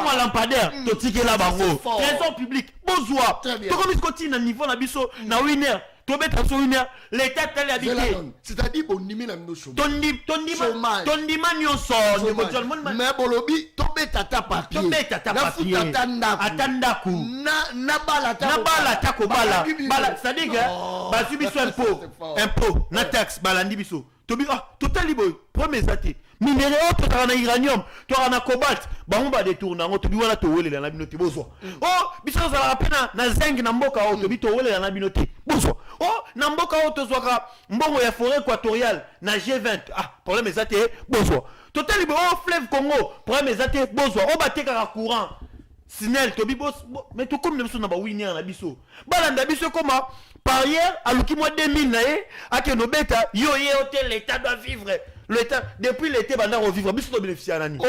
Bon lampadaire. Totiqué la bango. Trésor public. Bonsoir. Tout comme il continue à niveau na biso na winner. To mettre sur winner. L'État t'a habité. C'est-à-dire bon nimi na mino chômage. Tondima nyonso. Mais bolobi to tata papier. To tata papier. Atandaku. Na bala tako bala. C'est-à-dire que basu biso impôt na taxe balandi biso. Tobi total boy premier zate minéraux to na uranium to na cobalt bango ba détourna ngo tobi wana to welela na binote bozwa biso za rapena na zinc na mboka o tobi to welela na binote bozwa na mboka o to zwaka mbongo ya forêt équatoriale na G20 problème zate bozwa total boy fleuve Congo problème zate bozwa bateka courant Sinel tobi boss mais to comme biso na ba winner na biso balanda biso comment parière aluki mois 2000 na ye akeno beta yo hôtel l'état doit vivre l'état depuis l'été banda revivre biso to bénéficier nani bon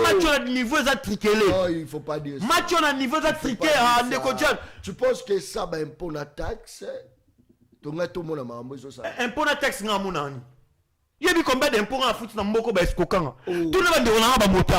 match na niveau za triquelé non il faut pas dire ça match na niveau za triqué à Ndeko John tu penses que ça ba impôt na taxe tonga to mona mambo zo ça impôt na taxe nga monani yebi combien d'impôts en foot na mboko ba escokanga tout le monde on a ba moto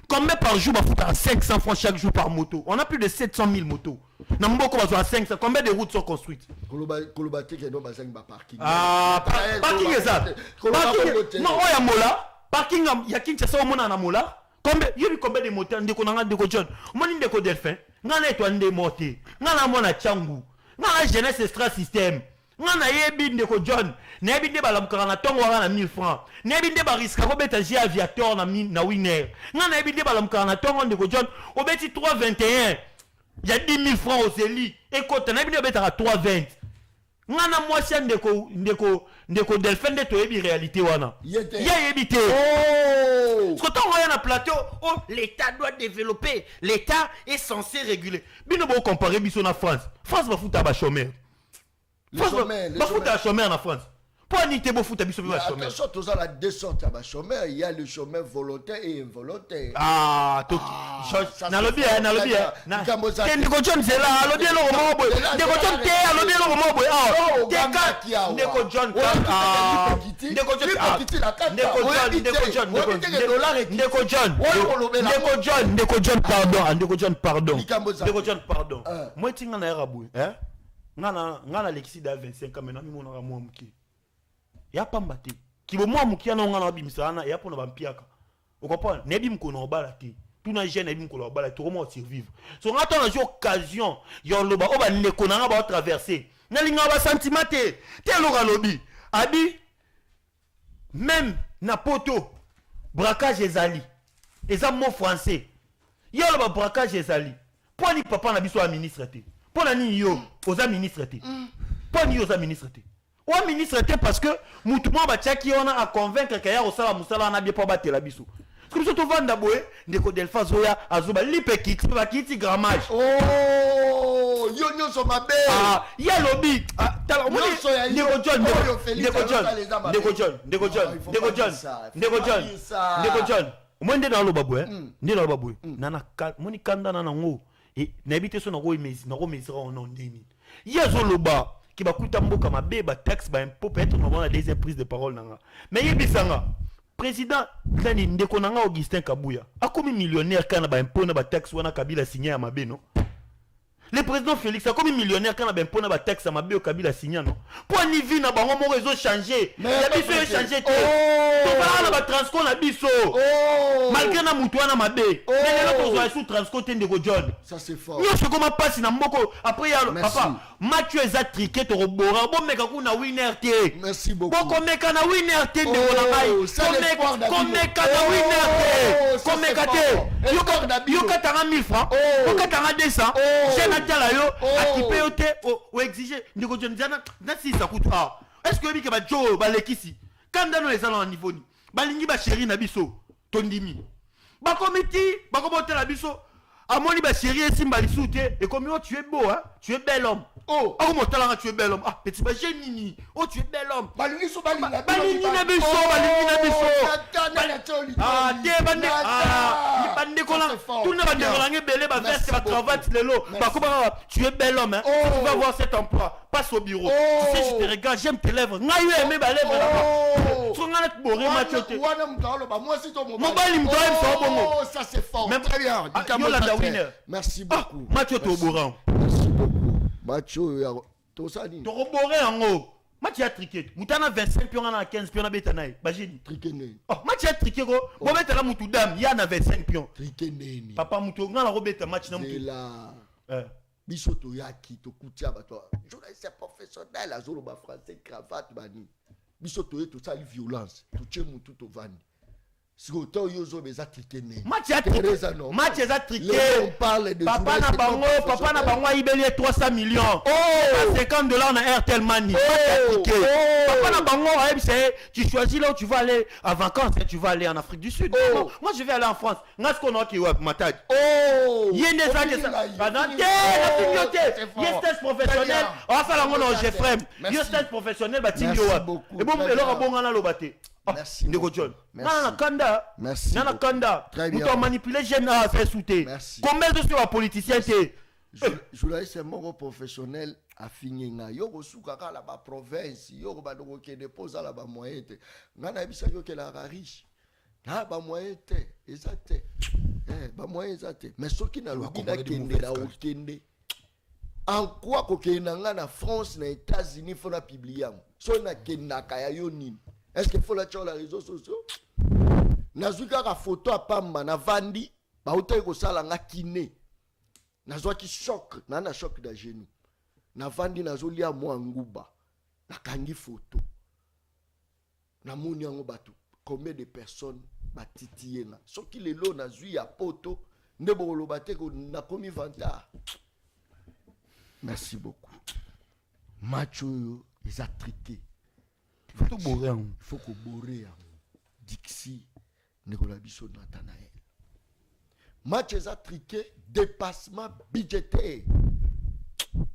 combien par jour ba foot à 500 francs chaque jour par moto on a plus de 700 000 motos na mboko ba à 500 combien de routes sont construites koloba te ke no ba zang ba parking parking exact parking non oya mola parking ya Kinshasa mona na mola combien yebi combien de moteurs Ndeko nanga Ndeko John moni Ndeko Delphin ngana etwa nde moté ngana mona changu ngana jeunesse extra système ngana yebi Ndeko John na yebi nde balamukaka na tongo waka na 1000 francs na yebi nde bariska kobeta j aviateur na winner ngana yebi nde balamukaka na tongo Ndeko John obeti 321 ya 10 000 francs oseli ekota na yebi nde obetaka 320 ngana mwasi ya Ndeko Delphin nde toyebi réalité wana ya yebi te sotongo ya na plateau l'état doit développer l'état est censé réguler bino bo comparer biso na France bafuta ba chômeur bafuta chômeur na France pour nité bafuta biso ba chômeur attention tous la deux sortes de chômeur il y a le chômeur volontaire et involontaire na lobi na Ndeko John c'est là lobi lo mo boy Ndeko John te lobi lo mo boy Ndeko John pardon moi tinga na erabu ngana lexi da 25 ans maintenant mimo na moi muki ya pamba te kibo moi muki na ngana bimisana ya pona bampiaka vous comprenez nebi mkono obala te tout na jeune nebi mkono obala to comment survivre so ngata na occasion yo loba oba Ndeko nanga ba traverser na linga ba sentiment te loka lobi abi même na poto braquage ezali eza mot français yo loba braquage ezali pour ni papa na biso a ministre te pour na ni yo oza ministre te pour ni yo oza ministre te o ministre te parce que mutu mo ba tiaki ona a convaincre que ya osala musala na bien pour batela biso comme ça to vanda boye Ndeko Delphin zoya azoba lipe kit ba kiti grammage yo nyonso mabe ya lobi tala omoni Ndeko John omoni na loba boye nde na loba boye nana moni kanda na ngo et n'habite so na ko mesira on ndeni yezo loba ki bakuta mboka mabe ba taxe ba impôt peut-être on a des prises de parole nanga mais yebisanga président Dani Ndeko nanga Augustin Kabuya akomi millionnaire kana ba impôt na ba taxe wana Kabila signé ya mabe non le président Félix akomi millionnaire kana ba impôt na ba taxe ya mabe o Kabila signé non pour ni vie na bango mo réseau changer ya biso yo changer te to ba na ba transco na biso malgré na mutu wana mabe mais là pour zo sous transco te Ndeko John ça c'est fort yo c'est comment passe na mboko après ya papa Mathieu eza triqué to robora bo meka kuna winner te merci beaucoup boko meka na winner te Ndeko na ngai komeka na winner te komeka te yo katanga 1000 francs yo katanga 200 je na tala yo akipe yo te o exiger Ndeko John na si ça coûte est-ce que bika ba jo ba lekisi kanda no ezala na niveau ni balingi ba chéri na biso tondimi ba comité ba komotela biso amoni ba chéri esimba lisute et comme tu es beau hein tu es bel homme motala tu es bel homme petit ba génini tu es bel homme balingi so balingi na biso te bande kola tout ne bande kola ngebele ba veste ba cravate lelo ba koba tu es bel homme hein tu vas voir cet emploi passe au bureau tu sais je te regarde j'aime tes lèvres ngayo aimé ba lèvres là-bas tu ngana te boré match te wana mtalo ba moi si to mobali mtalo so bongo ça c'est fort même très bien merci beaucoup match to boran merci beaucoup Macho to sani to roboré yango match ya triqué mutana 25 pions na 15 pions na beta nae ba jeni triqué ne match ya triqué ko bo beta la mutu dam ya na 25 pions triqué ne papa mutu ngala ko beta match na mutu là biso to yaki to kutia ba to journaliste professionnel azolo ba français cravate bani biso to sali violence to tche mutu to vandi Match est triqué. Papa n'a bango a ibeli 300 millions. Oh, 50 $, on a Airtel Money. Papa n'a bango, tu choisis là où tu vas aller en vacances, tu vas aller en Afrique du Sud. Non, moi je vais aller en France. N'a ce qu'on a qui web matad. Oh, il y a des gens qui sont professionnel. On va faire la monnaie au Jeffrem. Il y a des professionnels, bah tingi web. Et bon, et là bon on a le batté. Merci. Merci. Très bien. Nous avons manipulé les jeunes à faire sauter. Combien de sont politiciens? Journaliste est mon professionnel à finir. Yo soukaka la ba province, yo ba doko ke dépose la ba moyen te. Ngana bisa yo ke la riche. Na ba moyen te, exact. Ba moyen exact. Mais ce qui n'a lobi na kende la okende. En quoi ko ke na France na États-Unis faut la publier. So na kenda kaya yo nini? Est-ce qu'il faut la sur les réseaux sociaux? Nazuka ka photo a pamba na vandi, ba hotel ko sala nga kiné. Nazwa ki choc, na choc da genou. Na vandi nazoli a moi nguba. Na kangi photo. Na moni yango batu. Combien de personnes batitiye na. Soki lelo nazui ya poto, ndebo lo baté ko na komi vanta. Merci beaucoup. Macho ils a triqué. Il faut que Boré, Dixie, Negolabiso, Nathanaël. Match est triqué, dépassement budgétaire.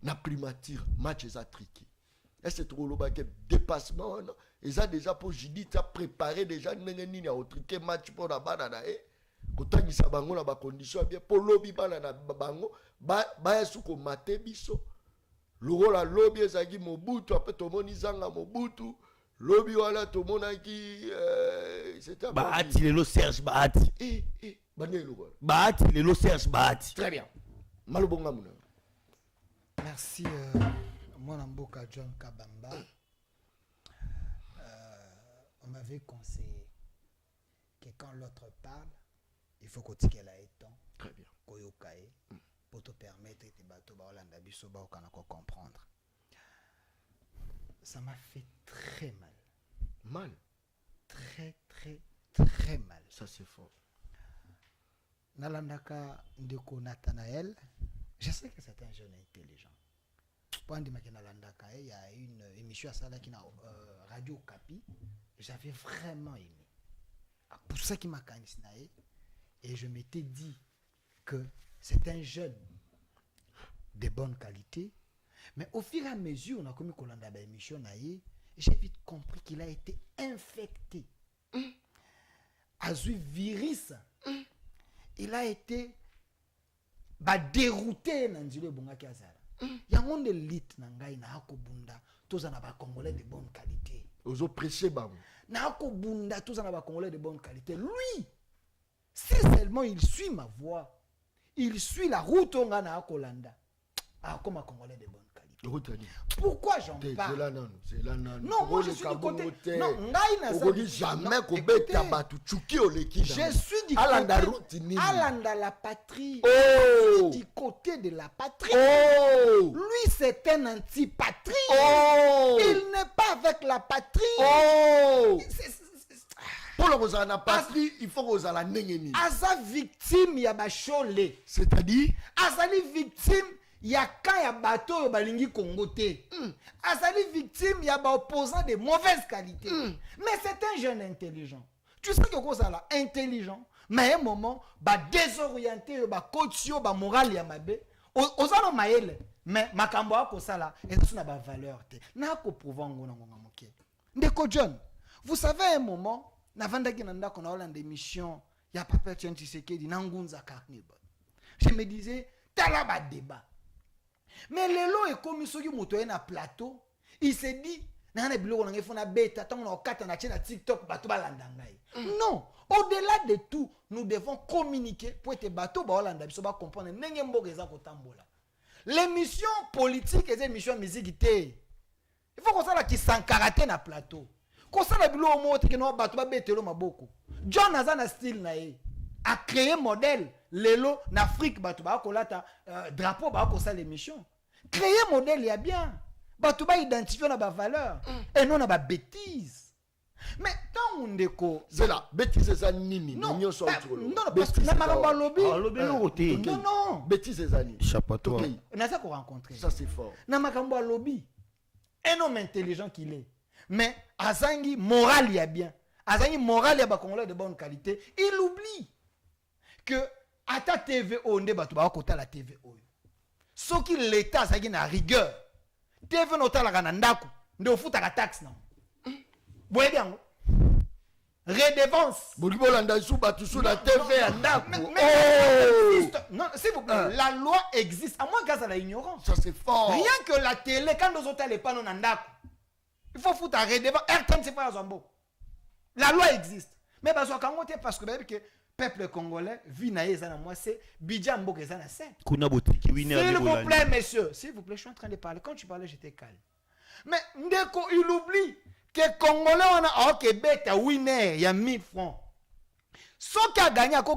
Na primature, match est triqué. Est-ce que trop le dépassement? Ils ont déjà pour Judith préparé déjà n'engeni à triqué match pour la banane. Quand ils ont bango na ba condition bien pour lobby banana bango, ba suko mate biso. Loro la lobby ezagi Mobutu après to monizanga Mobutu. Lobby wala to monaki c'était Bahati lelo Serge Bahati. Bahati lelo Serge Bahati. Très bien. Malobonga muna. Merci mon amboka John Kabamba. On m'avait conseillé que quand l'autre parle, il faut que tu aies temps. Très bien. Koyokae pour te permettre de bateau ba Hollanda biso ba comprendre. Ça m'a fait très mal. Mal? Très, très, très mal. Ça, c'est fort. Nalandaka Ndeko Nathanaël, je sais que c'est un jeune intelligent. Pour dire que Nalandaka, il y a une émission à ça qui na Radio Kapi. J'avais vraiment aimé. Pour ça qui m'a candidaté. Et je m'étais dit que c'est un jeune de bonne qualité. Mais au fur et à mesure, on a commis Kolanda ba émission naïe, j'ai vite compris qu'il a été infecté. Azui virus. Il a été dérouté dans le bonga kiazala. Ya monde lit na ngai na akobunda toza na ba congolais de bonne qualité. Ozo prêcher ba. Na akobunda toza na ba congolais de bonne qualité. Lui, si seulement il suit ma voix, il suit la route on na akolanda. Ah, comme un Congolais de bonne qualité. Pourquoi j'en parle? Non, moi je suis du côté. Non, je jamais je suis du côté. Alanda la patrie. Je suis du côté de la patrie. Lui, c'est un antipatrie. Il n'est pas avec la patrie. Pour la patrie, il faut que vous la nengeni. Asa victime ya bachole. C'est-à-dire? Azali victime. Il y a quand il y a bateau balingi Congoté. Azali victime, il y a ba opposant de mauvaise qualité. Mais c'est un jeune intelligent. Tu sais que quoi ça là, intelligent, mais à un moment ba désorienté, ba coachio, ba moral ya mabe. Ozano maele, mais makambo ako ça là, et ça n'a pas valeur te. Na ko prouver ngona ngona moké. Ndeko John, vous savez à un moment, na vandaki nanda qu'on a Hollande émission, il y a Papa Tshisekedi nangunza carnival. Je me disais, tala ba débat. Mais les lots est comme ceux qui montent na plateau, il s'est dit nana biloko na ngefona beta tant on kata na na TikTok bato balanda ngai. Non, au-delà de tout, nous devons communiquer pour être bateau ba Hollanda biso ba comprendre ndenge mboka eza kotambola. L'émission politique et l'émission musique té. Il faut qu'on ça la qui sans karaté na plateau. Qu'on ça la biloko monte que no bato ba betelo maboko. John Azana style na e a créé modèle lelo en Afrique bato ba kolata drapeau ba ko ça l'émission. Créer modèle il y a bien. Bato ba identifier na ba valeur et non na ba bêtise. Mais tant on déco. C'est là. Bêtise ça nini. Non, non, parce que n'a pas lobby. Non, non. Bêtise ça nini. Chapeau toi. On a ça qu'on rencontré. Ça c'est fort. N'a pas lobby. Un homme intelligent qu'il est. Mais Azangi moral il y a bien. Azangi moral il y a Congolais de bonne qualité. Il oublie que à ta TVO on débat tout côté la TVO. Ce qui l'État ça qui na rigueur. TV nota la kanandako. Ndio futa ka taxe non. Boye bien. Redevance. Bolibolanda sous batu sous la TV à ndako. Non, s'il vous plaît, la loi existe. À moins grâce à la ignorance. Ça c'est fort. Rien que la télé, quand nos hôtels les panneaux n'andako. Il faut foutre à redevance. RTM c'est pas à Zambo. La loi existe. Mais parce que le peuple congolais vit na moi c'est Bidjambo que ça na c'est. S'il vous plaît, messieurs, s'il vous plaît, je suis en train de parler. Quand tu parlais, j'étais calme. Mais Ndeko, il oublie que les Congolais, on a un Québec à winner, il y a 1000 francs. Ce qui a gagné 3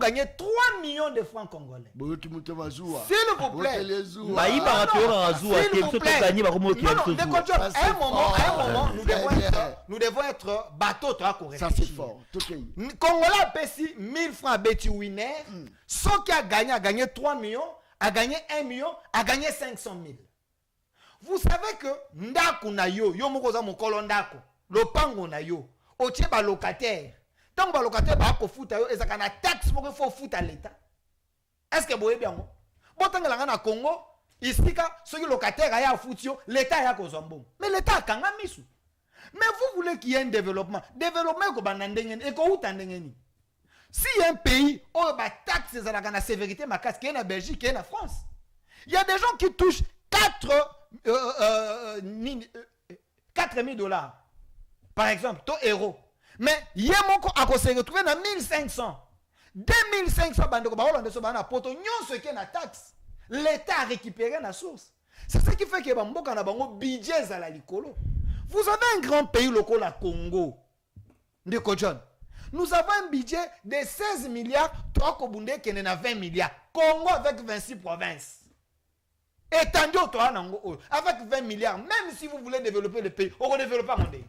millions de francs congolais. S'il vous plaît. S'il vous plaît. À un moment, nous devons être bateau pour réfléchir. Ça c'est fort. Congolais a payé 1000 francs à Betty Winner. Ce qui a gagné 3 millions, a gagné 1 million, a gagné 500 000. Vous savez que ndako na yo mokoza mokolo ndako lopango na yo otie ba locataire tant ba locataire ba ko futa yo ezaka na taxe pour faut futa l'état. Est-ce que boye bien mo botangela na Congo isika ceux qui locataire aya futio l'état ya ko zombo mais l'état kanga misu. Mais vous voulez qu'il y ait un développement ko banandengeni et ko utandengeni. Si un pays o ba taxe ezalaka na sévérité makasi qui est na Belgique qui est na France. Il y a des gens qui touchent 4 000 $, par exemple, ton héros. Mais il y a mon à se retrouver dans 1500. 2500 bandeko baolande so bana poto nyonso ke na taxe. L'État a récupéré la source. C'est ce qui fait que bamboka na bango budget za la likolo. Vous avez un grand pays local à Congo. Ndeko John. Nous avons un budget de 16 milliards, 3 kobunde qui n'a 20 milliards. Congo avec 26 provinces. Étendu au toit avec 20 milliards, même si vous voulez développer le pays, on ne développe pas mon pays.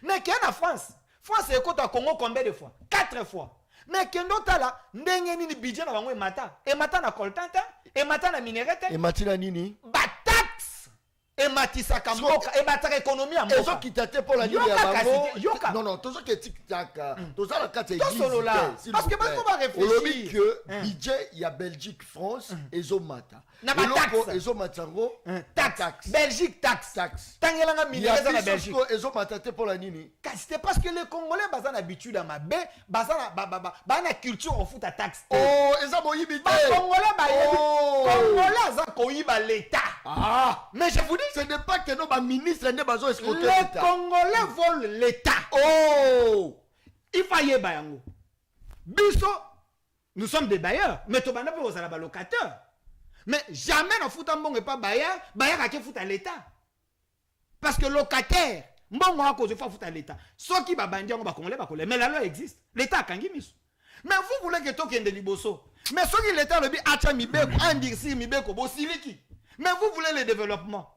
Mais qu'il y a en France, France est côté à Congo combien de fois? 4 fois. Mais qu'il y a là, n'engeni ni budget na bango et mata na coltanta, et mata na minérete, et matina nini? Batax, et matisa kamboka, et batara économie à moi. Et ça qui t'attend pour la nuit à bango. Non, tout ça qui est tic-tac, tout ça la carte est parce que maintenant on va réfléchir. Que budget, il y a Belgique, France, et Zomata. Na ba taxe. Ezo matango taxe. Belgique taxe. Tangelanga minérale na Belgique. Ezo matate pour la nini. C'est parce que les Congolais bazan habitude à ma bé, bazan na culture au foot à taxe. Oh, eza boyibi te. Congolais ba Congolais za koyiba l'état. Ah, mais je vous dis ce n'est pas que nos ministres ne bazo escroquer l'état. Les Congolais volent l'état. Oh, il faut y bayango. Biso, nous sommes des bailleurs, mais to bana pe ozala ba locataire. Mais jamais dans foot mbongo pas bailleur a qui fout à l'état. Parce que locataire, mbongo a cause faut fout à l'état. Ce qui va bandir on va congolais, mais la loi existe. L'état kangi misu. Mais vous voulez que token de liboso. Mais ce qui l'état le bi acha mibeko, andirsi mibeko bo siliki. Mais vous voulez le développement.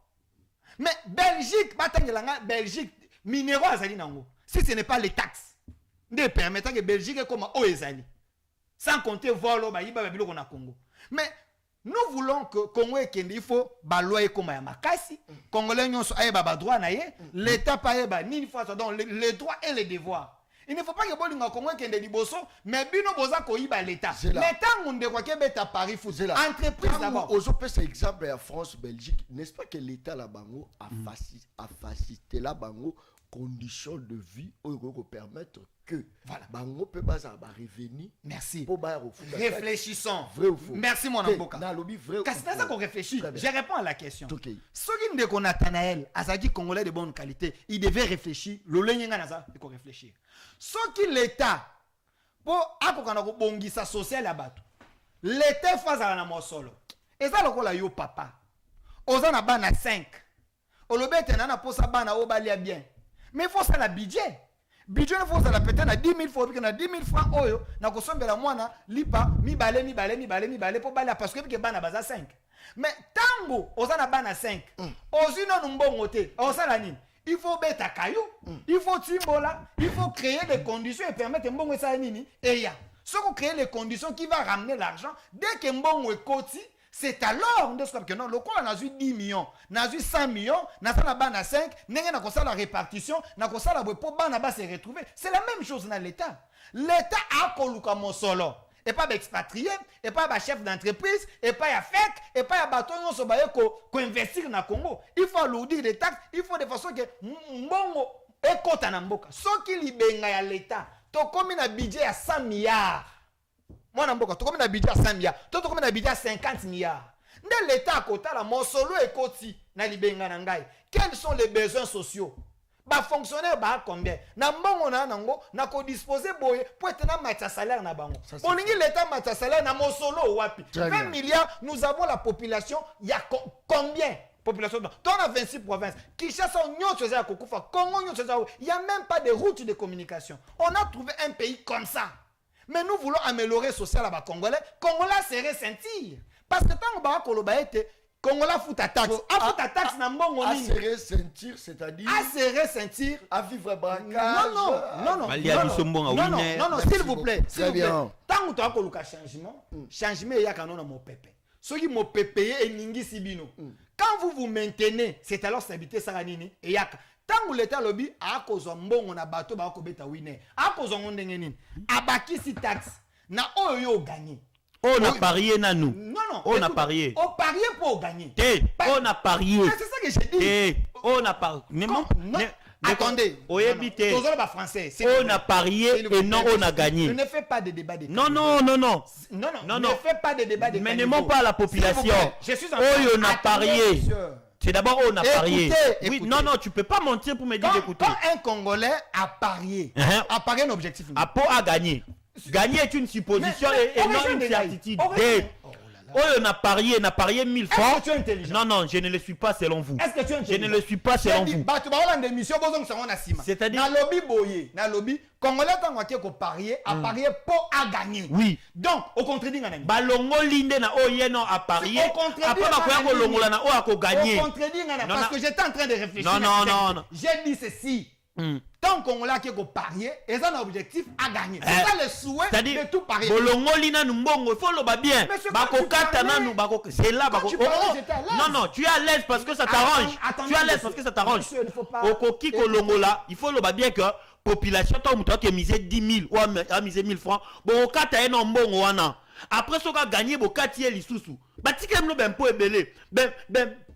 Mais Belgique, batangela Belgique minéraux azali nango. Si ce n'est pas les taxes, ne permettant que Belgique est comme oezali. Sans compter volo ba yiba biloko na Congo. Mais nous voulons que Congo et Kende, il faut baloyer comme ya makasi. Congolais nyonso ayeba ba droit na ye, l'état pa yeba ni fois donc les droits et les devoirs. Il ne faut pas que bolinga Congo et Kende liboso, mais bino boza ko yiba l'état. L'état munde kwa kebeta Paris foot. Entreprise d'abord. Aux opé c'est exemple à France Belgique, n'est-ce pas que l'état la bango a facilité la bango conditions de vie pour permettre que voilà bango peut pas avoir revenu. Merci. Pour réfléchissons. Vrai ou faux? Merci mon amboka. Na lobby vrai. Parce que c'est ça qu'on réfléchit. Je réponds à la question. OK. Ce qui ne connaît Nathanaël, Azaki Congolais de bonne qualité, il devait réfléchir. Le lenga naza, il faut réfléchir. Ce qui l'État pour akokana ko bongisa social la bato. L'État face à la mosolo. Et ça lokola yo papa. Ozana bana 5. Olobete nana posa bana obalia bien. Mais il faut ça la budget. Budget il faut ça la péter na 10 000 francs, na 10 000 francs oyo na kosombela mwana lipa mi balé pour bala parce que bana baza 5. Mais tango ozana bana 5. Ozino numbongo te. Osala nini? il faut mettre à caillou, il faut timbola, il faut créer des conditions et permettre mbongo ça nini et ya. Ce qu'on crée les conditions qui va ramener l'argent dès que mbongo est côté, c'est alors on dit que non, le on a 10 millions, on a 100 millions, on a la 5, on a la répartition, on a la pour se retrouver. C'est la même chose dans l'État. L'État a coloqué mon solo. Et pas d'expatriés, et pas de chef d'entreprise, et pas de FEC, et pas de bateau qui investir dans le Congo. Il faut alourdir les taxes, il faut de façon que mbongo est côté dans mboka. Ce qui libère à l'État, tu comme un budget à 100 milliards. Moi, tu comme un budget à 100 milliards, tu comme un budget à 50 milliards. Dans l'État à côté, mon solo est côté dans libéra nangai. Quels sont les besoins sociaux? Ba fonctionnaire ba combien na mbongo na nango na ko disposer boye pour être na match salaire na bango oningi l'état match salaire na mosolo wapi 20 milliards nous avons la population il y a combien population on a 26 provinces Kinshasa nyoto za kokufa Congo nyoto za il y a même pas de route de communication. On a trouvé un pays comme ça, mais nous voulons améliorer social à ba congolais serait sentir parce que tant ba koloba été Congolais fout ta taxe. A fout ta taxe na mbongo nini? À se ressentir, c'est-à-dire à se ressentir, à vivre braquage. Non, s'il vous plaît. Très bien. Tant que tu as coloca changement, changement il y a quand on a mon pépé. Ceux qui m'ont pépé et ningi sibino. Quand vous vous maintenez, c'est alors stabilité saranini et ya. Tant que l'État lobby a cause mbongo na bateau ba ko beta winner. A cause ndenge nini? Abaki si taxe na oyo gagné. On a parié na nous. Non. On a parié. On parié pour gagner. On a parié. C'est ça que j'ai dit. On a parié. Attendez. On français. On a parié et non on a gagné. Ne fais pas de débat de Non. Ne fais pas de débat de mais ne mens pas à la population. Je suis en train. On a parié. C'est d'abord on a parié. Oui, non, tu peux pas mentir pour me dire d'écouter. Quand un Congolais a parié, a parié un objectif. A gagné. Gagner est une supposition et non une certitude. On a parié 1000 francs. Est-ce que tu es intelligent? Non, je ne le suis pas selon vous. Est-ce que tu es intelligent? Je ne le suis pas selon vous. C'est-à-dire, dans lobby, Congolais qui parié, a parié pour à gagner. Oui. Donc, au contredit, Balongo linde na oyeno a parié. Après ma longola na o a gagné. Au contredit, parce que j'étais en train de réfléchir. Non. J'ai dit ceci. Tant qu'on l'a qui parié, et ça un objectif à gagner. C'est ça le souhait de tout parier. Bolongo lina numbongo, il faut le bien. C'est là. Non, tu es à l'aise parce que ça t'arrange. Tu es à l'aise parce que ça t'arrange. Au coquille kolongola, il faut le bien que population qui a misé 10 000 ou a misé 1000 francs. Bon, au cas t'as un bongo wana. Après ce qu'a gagné, bon cas t'y est l'issoussou. Bah tu qu'aime le ben pour ébélé.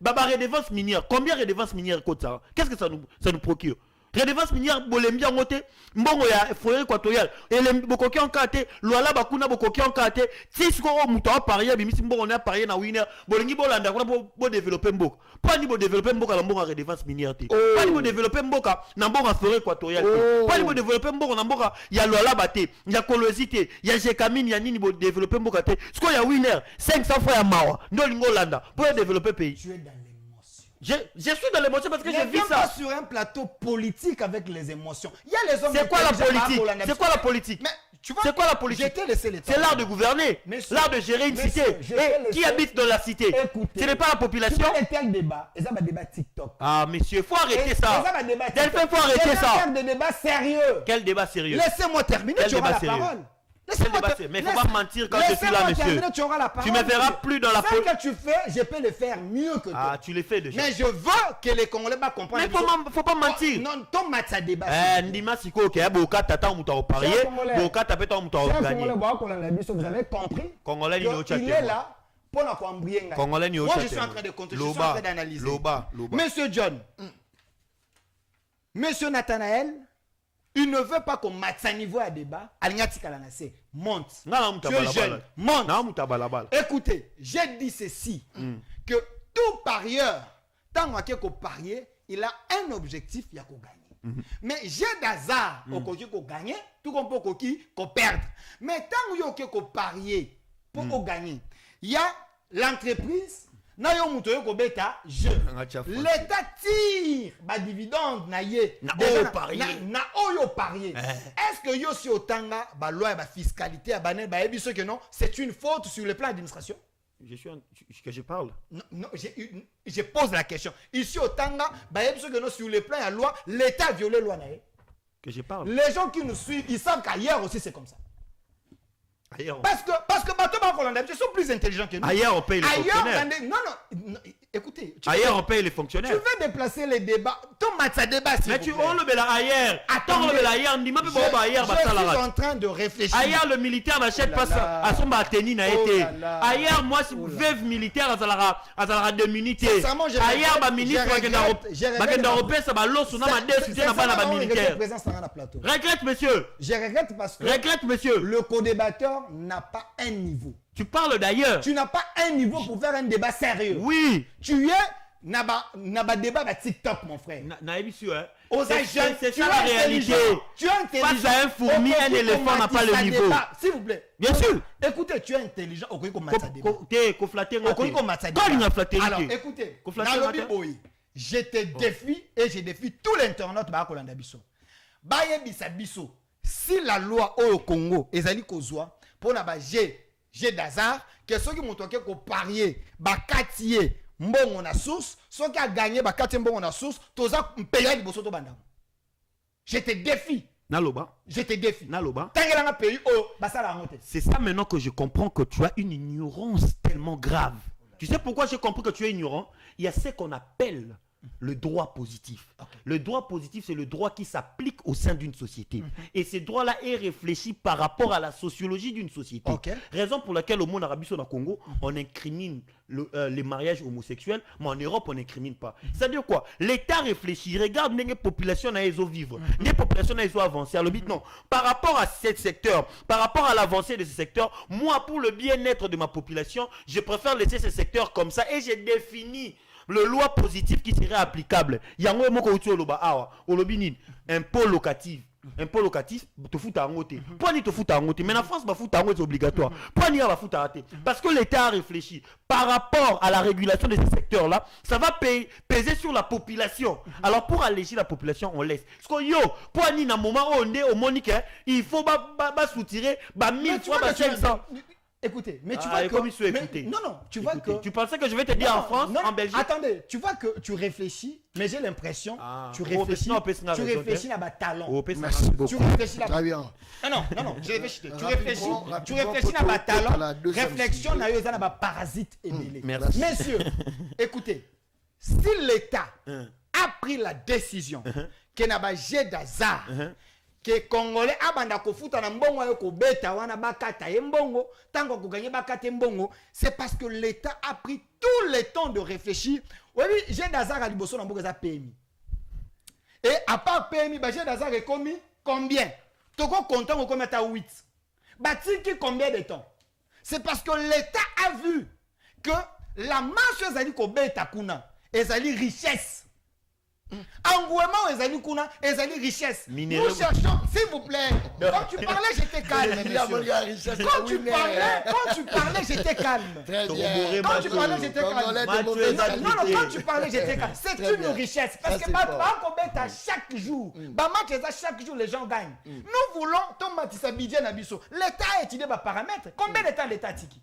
Baba redevance minière. Combien redevance minière coûte ça? Qu'est-ce que ça nous procure? Redevance minière bolembia ngote mbongo ya forêt équatoriale et les bokoki en kate loala bakuna bokoki en kate si ce qu'on muto parier bimisi mbongo na parier na winner bolengi bolanda kuna bo développer mboko pas ni bo développer mboka la mbongo redevance minière te pas ni bo développer mboka na mbongo forêt équatoriale pas ni bo développer mboka na mboka ya loala bate ya kolosité ya jekamine ya nini bo développer mboka te ce qu'on ya winner 500 fois ya mawa ndo lingo landa pour développer pays. Tu es dans je suis dans l'émotion parce que je vis ça. Pas sur un plateau politique avec les émotions. Il y a les hommes. C'est quoi la politique? C'est quoi la politique? Mais tu vois, c'est quoi la politique? C'est l'art de gouverner, l'art de gérer une cité. Et qui habite dans la cité? Ce n'est pas la population. Tu vois, tel débat, et ça va débat TikTok. Ah monsieur, faut arrêter ça. Delphin, faut arrêter ça. C'est un débat sérieux. Quel débat sérieux? Laissez-moi terminer. Tu auras la parole. Mais il ne faut pas mentir quand je suis là, monsieur. Tu me verras plus dans la politique. Ce que tu fais, je peux le faire mieux que toi. Ah, tu le fais déjà. Mais je veux que les Congolais comprennent. Mais il ne faut pas mentir. Non, ton match à débat. Ndima Siko, ok, Boka Tata Moutao parier. Boka Tapeta Moutao gagner. Vous avez compris? Congolais, il est là pour la cambrier. Moi, je suis en train de compter. Je suis en train d'analyser. Monsieur John, Monsieur Nathanaël, il ne veut pas qu'on mette à niveau à débat. Monte. Tu es jeune. Monte. Écoutez, j'ai dit ceci. Que tout parieur, tant qu'on parier, il a un objectif, il y a qu'on gagne. Mais j'ai d'hasard, qu'on gagne, tout comme pour qu'on perde. Mais tant qu'on parier pour gagner, il y a l'entreprise. L'État tire ba dividende na ye na oyo parier. Est-ce que yo si otanga ba loi ba fiscalité ba ne ba ebiso que non, c'est une faute sur le plan d'administration? que je parle. Non, non, je pose la question. Ici au Tanga, sur le plan de la loi, l'État a violé la loi. Que je parle. Les gens qui nous suivent, ils savent qu'ailleurs aussi c'est comme ça. Ailleurs, Parce que ils sont plus intelligents que nous. Ailleurs, on paye les fonctionnaires. Non, écoutez. Ailleurs, on paye les fonctionnaires. Tu veux déplacer les débats. Ton match à débat, s'il Mais vous tu plaît. on le met là ailleurs. Attends, on le met là ailleurs. Dis-moi, je suis en train de réfléchir. Ailleurs, le militaire n'achète pas ça. À son bateni n'a été. Ailleurs, moi, si vous veuve militaire, à la d'immunité. Ailleurs, ma ministre, européen, ça va l'os, on a ma décision, on n'a pas militaire. Regrette, monsieur. Je regrette parce que. Regrette, monsieur. Le co-débatteur n'a pas un niveau. Tu parles d'ailleurs. Tu n'as pas un niveau pour faire un débat sérieux. Oui. Tu es naba débat à TikTok, mon frère. Naïbi sûr, hein. C'est ça la réalité. Tu es intelligent. Face à un fourmi, un éléphant n'a pas le niveau. S'il vous plaît. Bien sûr. Écoutez, tu es intelligent. Alors, écoutez. Je te défie et je défie tout l'internaute. Si la loi au Congo ezali kozwa pour na ba j'ai d'hasard que ceux qui m'ont toqué ko parier ba katie mbongo na source ceux qui a gagné ba katie mbongo na source toza mpela liboso to banda. Je te défie. Naloba. Je te défie. Naloba. Tangelanga pays o basala ngote. C'est ça maintenant que je comprends que tu as une ignorance tellement grave. Tu sais pourquoi j'ai compris que tu es ignorant? Il y a ce qu'on appelle le droit positif. Okay. Le droit positif, c'est le droit qui s'applique au sein d'une société. Et ce droit-là est réfléchi par rapport à la sociologie d'une société. Okay. Raison pour laquelle au monde arabe, au Congo, on incrimine les mariages homosexuels, mais en Europe, on n'incrimine pas. C'est-à-dire quoi? L'État réfléchit, regarde les populations à vivre, les populations à avancer. Alors, non, par rapport à ce secteur, par rapport à l'avancée de ce secteur, moi, pour le bien-être de ma population, je préfère laisser ce secteur comme ça et j'ai défini le loi positif qui serait applicable. Il y a un impôt locatif. Impôt locatif, te fout à ngote. Pourquoi ni te fout à ngote? Mais en France, fout à ngote c'est obligatoire. Pourquoi ni à fout à ngote? Parce que l'État a réfléchi par rapport à la régulation de ce secteur-là, ça va peser sur la population. Alors pour alléger la population, on laisse. Parce que yo, pour ni na moment où on est au Monique, il faut soutirer 1000 fois 500. Écoutez, mais tu vois que... non, tu vois que... Tu pensais que je vais te dire en France, en Belgique? Attendez, tu vois que tu réfléchis, mais j'ai l'impression... tu réfléchis à ma talent. Merci beaucoup. Tu réfléchis à très bien. Non, je réfléchis. Tu réfléchis à ma talent. Réflexion, na yo, ma parasite et mêlé. Messieurs, écoutez, si l'État a pris la décision qu'il n'a pas jet d'hasard, que Congolais abanda kofuta na mbongo yo ko beta wana bakata mbongo tango ko gagner bakata mbongo, c'est parce que l'État a pris tout le temps de réfléchir. Oui, j'ai d'hasard à liboso na mboka za PMI. Et à part PMI, bah j'ai d'hasard est commis combien? Toko content ko mettre à 8. Batiki combien de temps? C'est parce que l'État a vu que la marche ezali ko beta kuna ezali richesse. Engouement ezali kuna ezali richesse. Nous cherchons, s'il vous plaît. Quand tu parlais, j'étais calme. Quand tu parlais, j'étais calme. Quand tu parlais, j'étais calme. Non, quand tu parlais, j'étais calme. C'est une richesse. Parce que à chaque jour. Chaque jour, les gens gagnent. Nous voulons Thomas Tissabidien Nabiso. L'État a étudié par paramètres. Combien de temps l'État tiki?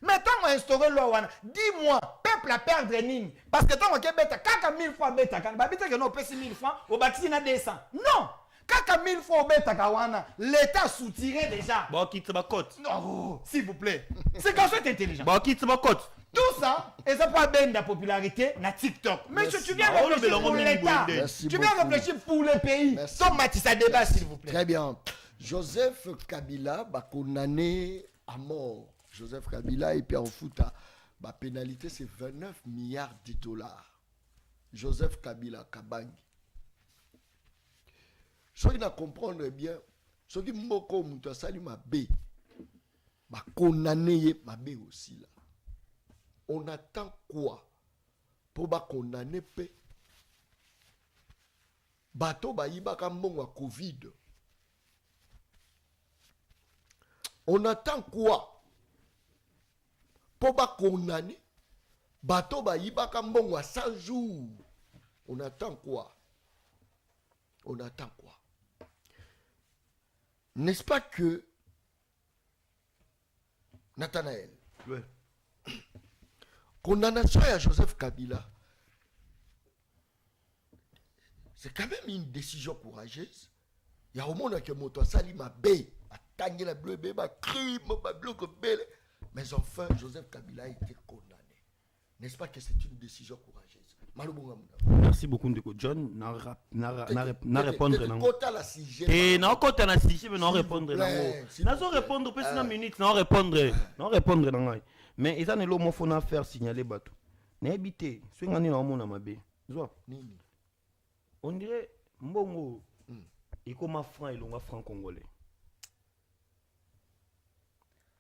Maintenant, on a instauré la loi. Dis-moi, peuple à perdre nini. Parce que tant que bêta, kaka 1000 fois bêta, quand babita que nous pèse 1000 francs, au bâti na 200. Non! Kaka 1000 fois bêta kawana, l'État soutirait déjà. Bon, quitte ma côte. Non, s'il vous plaît. C'est quand c'est intelligent. Bon, quitte ma côte. Tout ça, et ça pas bien de la popularité na TikTok. Mais tu viens réfléchir pour l'État. Tu viens réfléchir pour le pays. Tom Matissa débat, s'il vous plaît. Très bien. Joseph Kabila va condamner à mort. Joseph Kabila et Pierre Fouta, la pénalité c'est 29 milliards de dollars. Joseph Kabila Kabangi. Ce qui n'a comprendre bien, ce qui m'a compris, c'est que ma bé, ma condamné ma bé aussi là. On attend quoi pour ba condamner pe? Bato ba yiba kambongo à Covid. On attend quoi? Pour pas condamner, bateau ba yibaka mbongo à 100 jours. On attend quoi? On attend quoi? N'est-ce pas que Nathanaël, ouais. Condamnation à Joseph Kabila. C'est quand même une décision courageuse. Il y a au monde qui moto sali ma bé, a tangé la bleu bé, ma crime, ma bleu belle. Mais enfin, Joseph Kabila a été condamné. N'est-ce pas que c'est une décision courageuse? Merci beaucoup Ndeko John. Na répondre non. Et non kota na sujet mais non répondre non. Na zo répondre plus une minute non répondre. Non répondre non. Mais ils ont le mot faut faire signaler bateau. Na habité, soit ngani na mona mabe. Zo. Nini. On dirait mbongo. Et comment franc et longa franc congolais.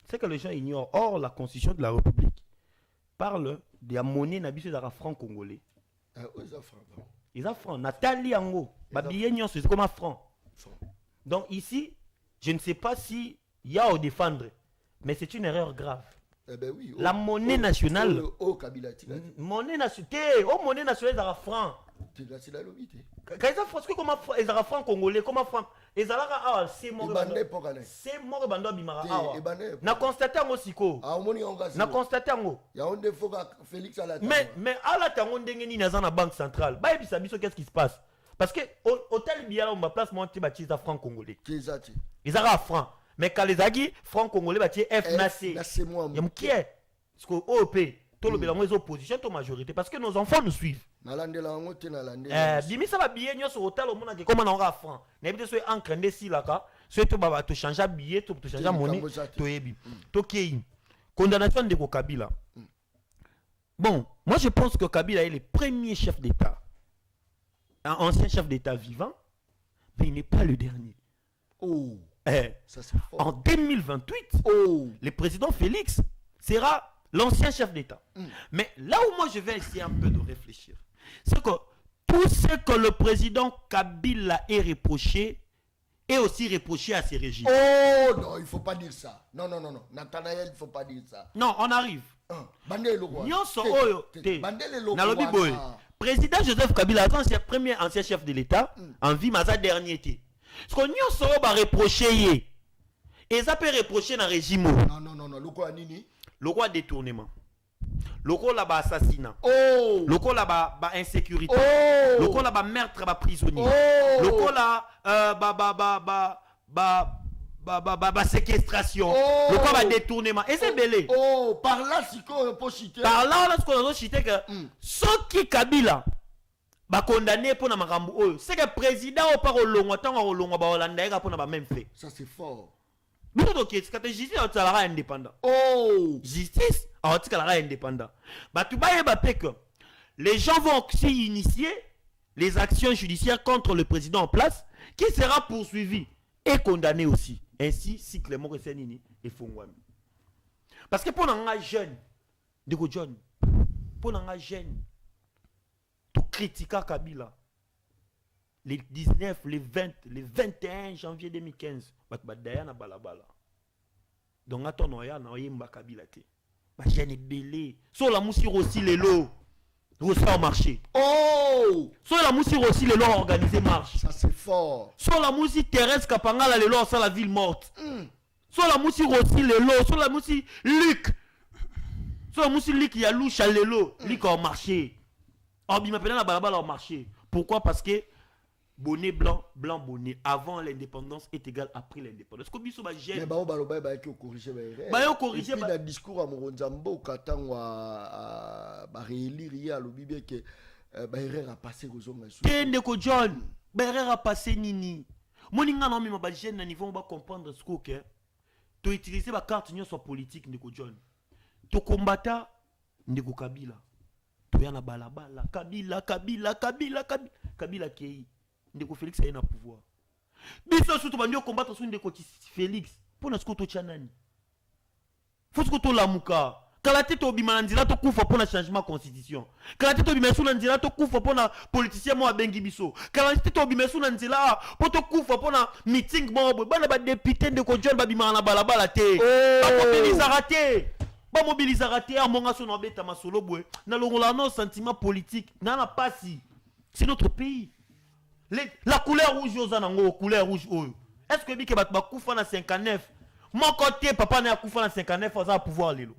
C'est que les gens ignorent. Or la constitution de la République parle de la monnaie n'habite dans le franc congolais. Ils ont franc. Nathalie Ango. C'est comme un franc. Donc ici, je ne sais pas si il y a à défendre, mais c'est une erreur grave. Eh ben oui, la monnaie nationale. Monnaie nationale. Monnaie nationale dans le franc. C'est la lobby. Quand ils ont comment ils ont franc congolais, comment franc. Ils ont là c'est mort. C'est mort bando bimara. Na constaté ngo siko. Na constaté ngo. Ya onde foka Félix à la mais à la tango ndenge ni na na banque centrale. Ba ebisa biso qu'est-ce qui se passe? Parce que hôtel biala on ma place monter bâti za franc congolais. Qu'est-ce ils ont franc. Mais quand les agi franc congolais bâti FNAC. Yam qui est? Parce que OP tout le bilan les oppositions to majorité parce que nos enfants nous suivent. Bimisa ba billet nyo sur hôtel au monde que comment on aura franc. N'habite soit encre ndesi là ka, soit to baba to changer billet, to changer monnaie, to yebi. To kei. Condamnation de Kabila. Bon, moi je pense que Kabila est le premier chef d'État. Un ancien chef d'État vivant, mais il n'est pas le dernier. Oh. Ça c'est fort. En 2028, le président Félix sera l'ancien chef d'État. Mais là où moi je vais essayer un peu de réfléchir, c'est que tout ce que le président Kabila est reproché est aussi reproché à ses régimes. Oh non, il ne faut pas dire ça. Non. Nathanaël, il ne faut pas dire ça. Non, on arrive. Président Joseph Kabila, premier ancien chef de l'État, en vie, mais dernier été. Ce qu'on a reproché, et ça peut reprocher dans le régime. Non. Le quoi, Nini? Le quoi détournement. Le quoi là-bas assassinat. Le quoi là-bas insécurité. Le quoi là-bas meurtre, prisonnier. Le quoi là séquestration. Le quoi là détournement. Et c'est belé. Par là, si on peut citer. Par là, ce qu'on a cité que ceux qui Kabila condamné pour na c'est que président au par au long temps au long ba Hollande pour na même fait. Ça c'est fort. Donc c'est que justice sera indépendant. Justice sera indépendant. Tu vas que les gens vont aussi initier les actions judiciaires contre le président en place qui sera poursuivi et condamné aussi. Ainsi si Clément Ressenini et Fongwami. Parce que pour un jeune de John, pour un jeune tout critiquer Kabila les 19, les 20, les 21 janvier 2015 na balabala donc attends ya na yemba Kabila te ba jeune belé so la musi aussi les lots au marché so la musi aussi les lots organiser marche ça c'est fort so la musi Thérèse Kapangala les lots la ville morte so la musi aussi les lots so la musi Luc so la musi Luc ya louche les lots Luc au marché bima pena na balabala au marché pourquoi parce que bonnet blanc bonnet avant l'indépendance est égal après l'indépendance. Comme biso ba jeune. Mais ba qui corriger corriger ba discours à Moronzambo katangwa ba relire à lobby que ba erreur a passé aux hommes. Kende ko John, ba erreur a passé nini. Moninga na mi ba jeune na niveau ba comprendre ce que to utiliser ba carte nyo soit politique ndeko John. To combattre ndeko Kabila. To yana balabala Kabila kei. Ndeko Félix a un pouvoir. Biso surtout bandio combattre sur ndeko Félix. Pour nasko to chanani. Faut que to lamuka. Kala tete obima nzila to kufa pour na changement constitution. Kala tete obima sur nzila to kufa pour na politicien mo abengi biso. Kala tete obima sur nzila pour to kufa pour na meeting bon bana ba député ndeko John ba bima na balabala te. Ba mobiliser raté a monga so no beta masolo bwe. Na longola no sentiment politique na na pasi. C'est notre pays. La couleur rouge aux anango, couleur rouge. Est-ce que Bike Bakoufa na 59? Mon côté, papa n'a Koufa na 59, on a pouvoir lelo.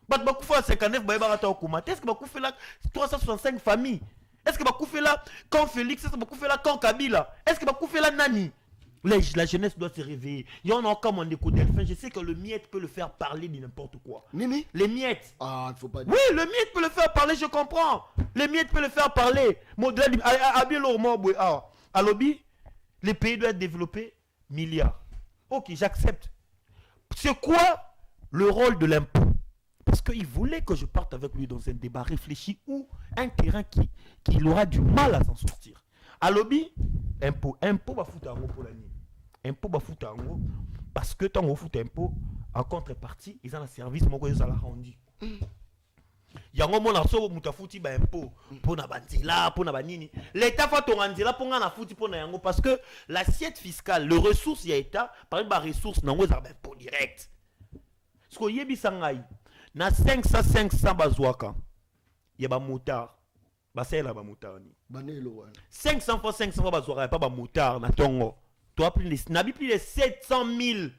Bat Bakoufa 59 Baïbarata Okoumate. Est-ce que Bakoufa là 365 familles? Est-ce que Bakoufa là quand Félix? Est-ce que Bakoufa là quand Kabila? Est-ce que Bakoufa là Nani? La jeunesse doit se réveiller. Il y en a encore mon déco delphin. Je sais que le miette peut le faire parler de n'importe quoi. Mimi? Les miettes. Ah, il faut pas dire. Oui, le miette peut le faire parler, je comprends. Le miette peut le faire parler. À lobby, les pays doivent être développés milliards. Ok, j'accepte. C'est quoi le rôle de l'impôt? Parce qu'il voulait que je parte avec lui dans un débat réfléchi ou un terrain qu'il aura du mal à s'en sortir. À lobby, impôt va foutre un mot pour la nuit. Impôt va foutre un mot parce que tant qu'on fout impôt, en contrepartie, ils ont un service, moi, ils ont la rendu. Yango mona so mutafuti ba impôt pour na banzela pour na banini l'état fa to banzela pour na futi pour na yango parce que l'assiette fiscale le ressource ya état par exemple ba ressource nango za ba impôt direct ce ko yebi sangai na 500 bazwaka ya ba motard ba sela ba motard ni Banelo wana 500 fois bazwaka pas ba motard na tongo to a plus de 700 000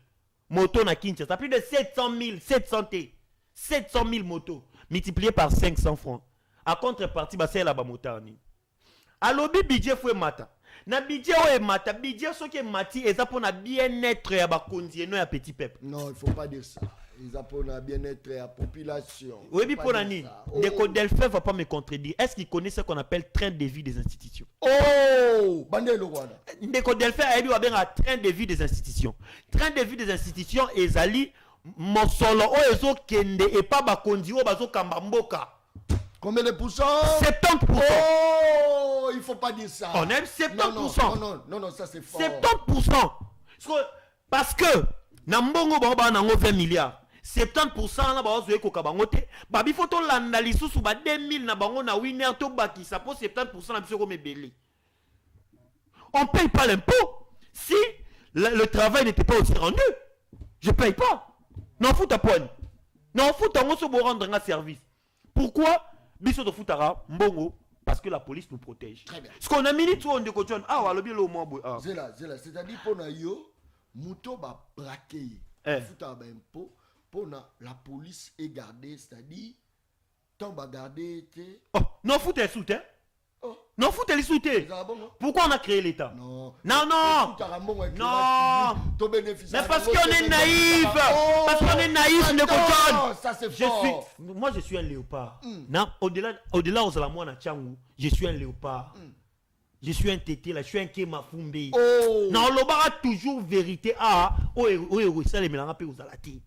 motos na Kinshasa plus de 700 000 motos multiplié par 500 francs. À contrepartie, c'est la bamotani. À lobby budget fouet mata. Na budget ou mata, budget ce qui est mati et ça pour na bien-être à bakonzi et non à petit peuple. Non, il faut pas dire ça. Ils ont pour na bien-être à la population. Oui, mais pour nani. Ndeko Delphin va pas me contredire. Est-ce qu'il connaît ce qu'on appelle train de vie des institutions? Oh, Bandelo wana. Ndeko Delphin a eu un train de vie des institutions. Train de vie des institutions et Zali Mosolo o ezo kende et pas bakonzi o bazo kambamboka. Combien de pourcents? 70%. Oh, il faut pas dire ça. On aime 70%. Non, ça c'est fort. 70%. Parce que Nambongo ba nango 20 milliards. 70% na ba zo ekoka bango te. Ba bi photo landa lisusu ba 2000 na bango na winner to baki ça pour 70% na biso ko mebeli. On paye pas l'impôt si le travail n'était pas aussi rendu. Je paye pas. Non, fout à poigne. Non, fout à se rendre un service. Pourquoi biso de foutara mbongo? Parce que la police nous protège. Très bien. Ce qu'on a mis tout on décotonne. Ah, on a bien le moins. Zela, c'est-à-dire pour na yo, muto ba braquer. Foutara ba impôt pour la police est gardée, c'est-à-dire tant ba garder té. Oh, non fout est soutien. Oh. Non, fout les souter. Pourquoi on a créé l'État? Non. Non. Non. Mais parce qu'on est naïf. Parce qu'on est naïf, ne cotonne. Ça c'est fort. Moi je suis un léopard. Non, au-delà aux alamouans à Tchangou, je suis un léopard. Je suis un tété là, je suis un Kemafumbe. Oh. Non, l'obara toujours vérité. Ah, oui, ça les mélanges peu aux alati.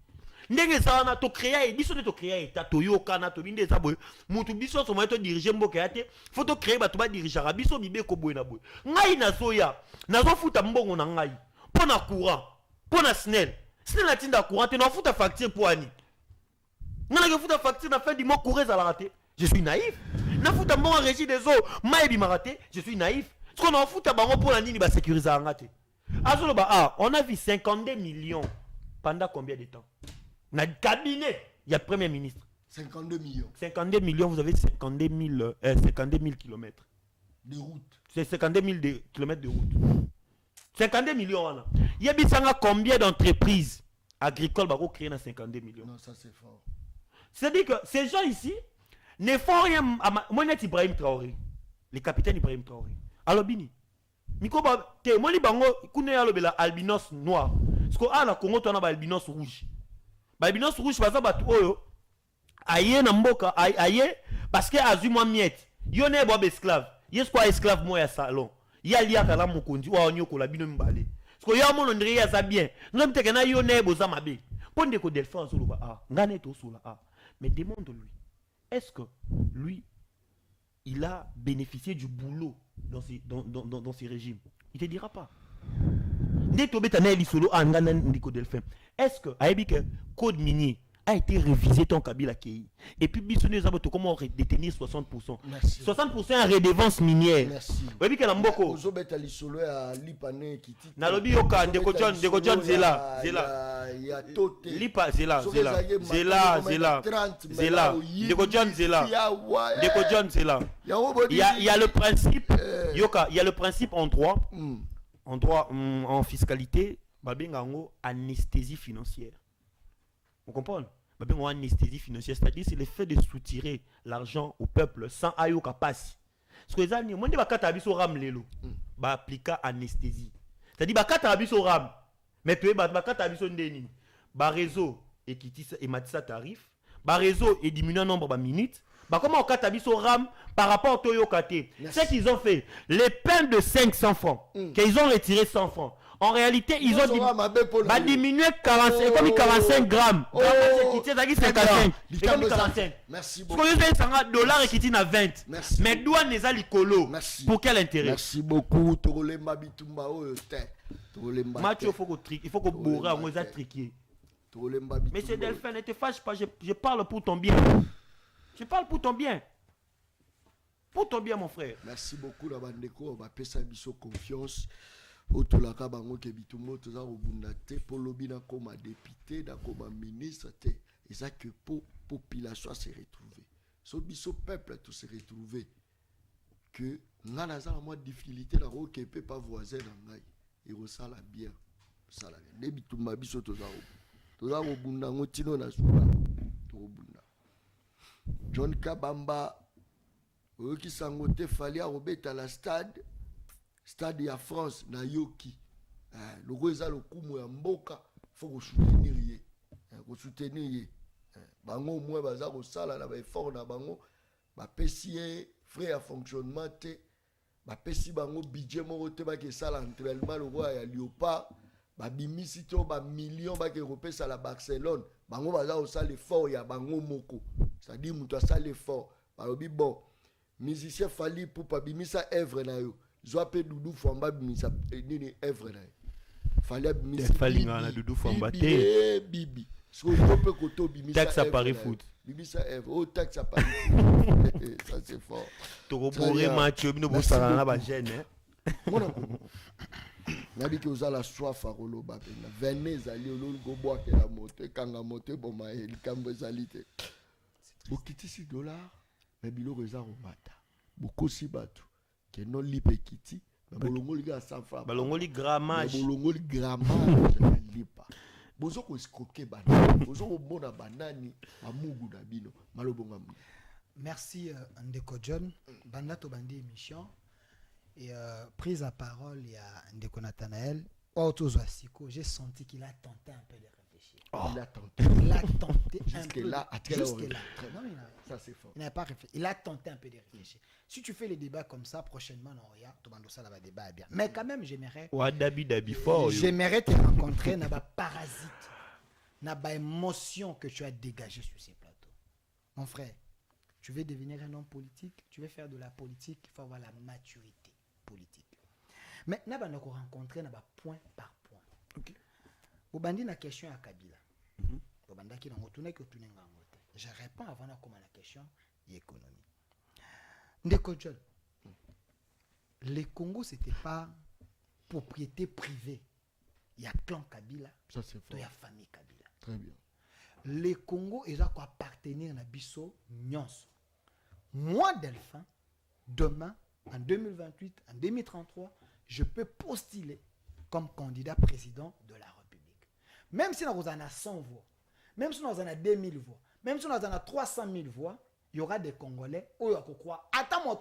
Ndenge ça na to créer biso to créer état to yoka na to binde ça boy mutu biso so to diriger mboka yate faut to créer ba to ba diriger biso bibe ko boy na boy ngai na soya na zo futa mbongo na ngai pona courant pona snel na tinda courant te na futa facture pour ani na na futa facture na fin du mois courir à la rater je suis naïf na futa mbongo régie des eaux maïbi maraté je suis naïf ce qu'on en futa bango pour la nini ba sécuriser à ngate azolo ba ah on a vu 52 millions pendant combien de temps? Dans le cabinet, il y a le Premier ministre. 52 millions. 52 millions, vous avez 52 000 kilomètres. De route. C'est 52 000 kilomètres de route. 52 millions. Il y a combien d'entreprises agricoles qui ont créé dans 52 millions? Non, ça c'est fort. C'est-à-dire que ces gens ici ne font rien. Moi, je suis Ibrahim Traoré. Le capitaine Ibrahim Traoré. Alors, Bini. Mikoba, moi, je suis albinos noir. Parce que la Congo, tu as albinos rouge. Albinos rouge, par exemple, aïe na mboka, aïe, parce que azuma miette. Yo ne bob esclave. Yes quoi esclave moi ya salon. Ya lia kala mokondi wa onyoko la bino mbale. Parce que yo mon ndri ya za bien. Ngam teke na yo ne boza mabe. Ponde ko Delphin solo ba ah, ngane to solo ah. Mais demande-lui. Est-ce que lui il a bénéficié du boulot dans ces régimes? Il te dira pas. Est-ce que le code minier a été révisé tant Kabila Kei? Et puis, comment détenir 60%? Merci. 60% en redevance minière. Merci. Oui, que la mboko. Il y a le principe. Il y a le principe en droit. En droit, en fiscalité, anesthésie financière. Vous comprenez? une anesthésie financière, c'est-à-dire c'est le fait de soutirer l'argent au peuple sans ayo kapasi. Ce que les amis, moi, je vais ram lelo, bah appliquer anesthésie. C'est-à-dire bah abiso ram, mais tu es bah abiso ndeni, bah réseau et qui et matissa tarif, bah réseau et diminue le nombre de minutes. Bah comment on abiso ram par rapport au Toyo Kate. Ce qu'ils ont fait, les peines de 500 francs, qu'ils ont retiré 100 francs. En réalité, ils ont diminué 45, comme 45 grammes. Merci beaucoup. Dollars et qui à 20. Mais douane les a l'icolo. Pour quel intérêt? Merci beaucoup. Mathieu, il faut que Bourra on a triqué. Monsieur Delphin, ne te fâche pas, je parle pour ton bien. Je parle pour ton bien. Pour ton bien, mon frère. Merci beaucoup, la bandeko. On va passer à confiance. Otolaka bango ke bitumbo toza obundate pour lobina comme député comme ministre et ça que pour population se retrouver so biso peuple tout se retrouver que ngana za moi difficulté la ro ke peut pas voisin na ngai et resala bien sala ne bitumba biso toza obunda ngotino na suba to obunda John Kabamba oki sangote fali a robeta la stade ya France na yoki logo eza lokumu ya mboka faut soutenir bango moi baza ko sala na ba effort na bango ba pesi frais ya fonctionnement te ba pesi bango budget moko te ba ke sala entraînement logo ya Léopard ba bimisi to ba million ba ke repesa la Barcelone bango baza ko sala effort ya bango moko c'est-à-dire muto sala effort ba lobi bon musicien fali pour pa bimisa œuvre na yo Zoapé Doudou Famba bimisa nini œuvre na fallait bimisa falinga na Doudou Famba bibi so peut koto bimisa taxe à Paris foot bimisa œuvre au taxe à Paris ça c'est fort to boré Mathieu bino bosala na ba jeune mona nabi ke uzala soif a koloba pena venez ali ololo gobo akela moto kanga moto boma elikambo ezalite bokitisi dollar mais bilo reza romata bokosi batu que non lipe kiti bolongoli ga 100 francs bolongoli grammage lipa bozo ko escroquer bana bozo ko bona banani amugu na bino malobonga. Merci Ndeko John banda to bandi émission et prise à parole il y a Ndeko Nathanaël Autozoasiko, j'ai senti qu'il a tenté un peu de réfléchir. Il a tenté jusque là. Non, ça c'est fort. Il n'a pas réfléchi. Il a tenté un peu de réfléchir. Si tu fais les débats comme ça, prochainement, non, ça va débat bien. Mais quand même, j'aimerais te rencontrer, n'a pas parasite, n'a pas émotion que tu as dégagé sur ces plateaux. Mon frère, tu veux devenir un homme politique, tu veux faire de la politique, il faut avoir la maturité politique. Mais nous avons rencontré point par point. Okay. Vous avez une question à Kabila. Je réponds avant de commencer la question économique. Ndeko John, le Congo, ce n'était pas propriété privée. Il y a clan Kabila, il y a famille Kabila. Très bien. Le Congo, il doit appartenir à Bisso Nyons. Moi, Delphin, demain, en 2028, en 2033, je peux postuler comme candidat président de la République. Même si nous avons 100 voix, même si nous avons 2000 voix, même si nous avons 300 000 voix, il y aura des Congolais où il y a quoi. Attends,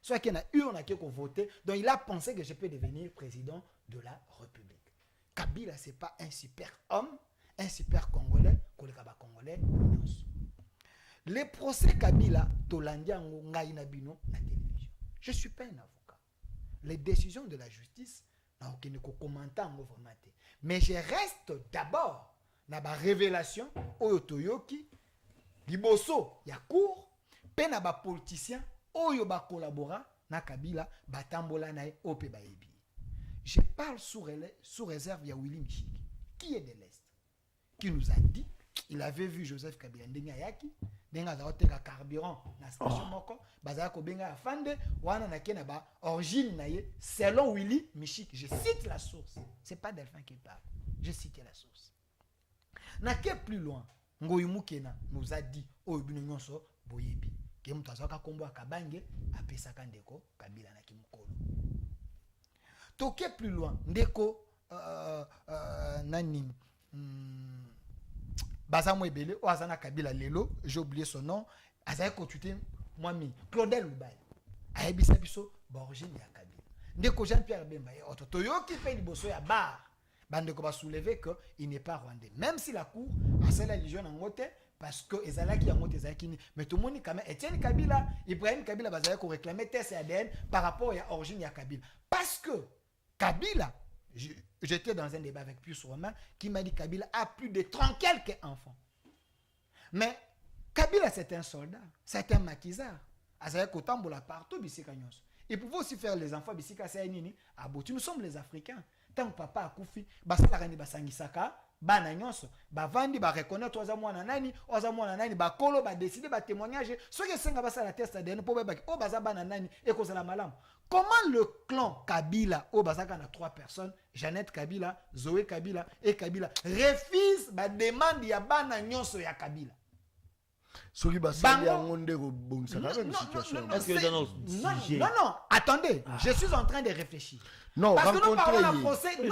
soit qu'il y en a eu, on a qui voté, donc il a pensé que je peux devenir président de la République. Kabila, ce n'est pas un super homme, un super Congolais, Congolais. Les procès Kabila, Tolandia, Ngaïnabino, la télévision. Je ne suis pas un avocat. Les décisions de la justice, mais je reste d'abord dans la révélation Oyotoyoki, Liboso, Yakour, Penaba politicien, Oyoba collabora, na Kabila, Batambola nae, Ope Baebi. Je parle sous réserve, il y a Willy Michiki, qui est de l'Est, qui nous a dit, il avait vu Joseph Kabila Ndengayaki, Denga za carburant na station moko bazala ko benga afande wana na kena ba origine na ye selon Willy Michiki. Je cite la source, c'est pas Delphin qui parle, je cite la source. Na ke plus loin Ngoyimu Kena nous a dit oyibino nyonso boyebi ke mutazo ka kombo akabange apesaka Ndeko Kabila na kimukolo. Toke plus loin Ndeko nani Bazamo Ebele, Oazana Kabila Lelo, j'ai oublié son nom, Azaye Kotuté, moi, Claudel Loubay. Aebisa Biso, Borgine ya Kabila. Ndeko Jean-Pierre Bemba, Toyo qui fait du bosso à bar. Bandeko va soulever qu'il n'est pas rwandais. Même si la cour a celle la légion en moté, parce que Ezalaki a monté Ezalaki, mais tout le monde quand même, Etienne Kabila, Ibrahim Kabila, Bazaya qu'on réclamait test ADN par rapport à l'origine de Kabila. Parce que Kabila, j'étais dans un débat avec Pius Romain qui m'a dit Kabila a plus de 30 quelques enfants. Mais Kabila, c'est un soldat, c'est un maquisard. Azaya Kotambola partout, Bissikanyos. Il pouvait aussi faire les enfants, Bissika Sayanini, à Bouti. Nous sommes les Africains. Tant que papa a koufi, Basala Rani Basangisaka, Bananyos, Bavandi, ba reconnaître aux amours nanani, aux amours nanani, ba kolo, ba décider, ba témoignage. Ceux qui sont à la test ADN pour bébé, oh Baza nanani, et cause la malam. Comment le clan Kabila, oh Bazaka a 3 personnes, Jeannette Kabila, Zoé Kabila et Kabila, refuse ba demande ya Bananyos ya Kabila. Soki basali ya ngonde ko bongisa na même situation. Est-ce que non, attendez, je suis en train de réfléchir. Non, parce que nous parlons en procès. C'est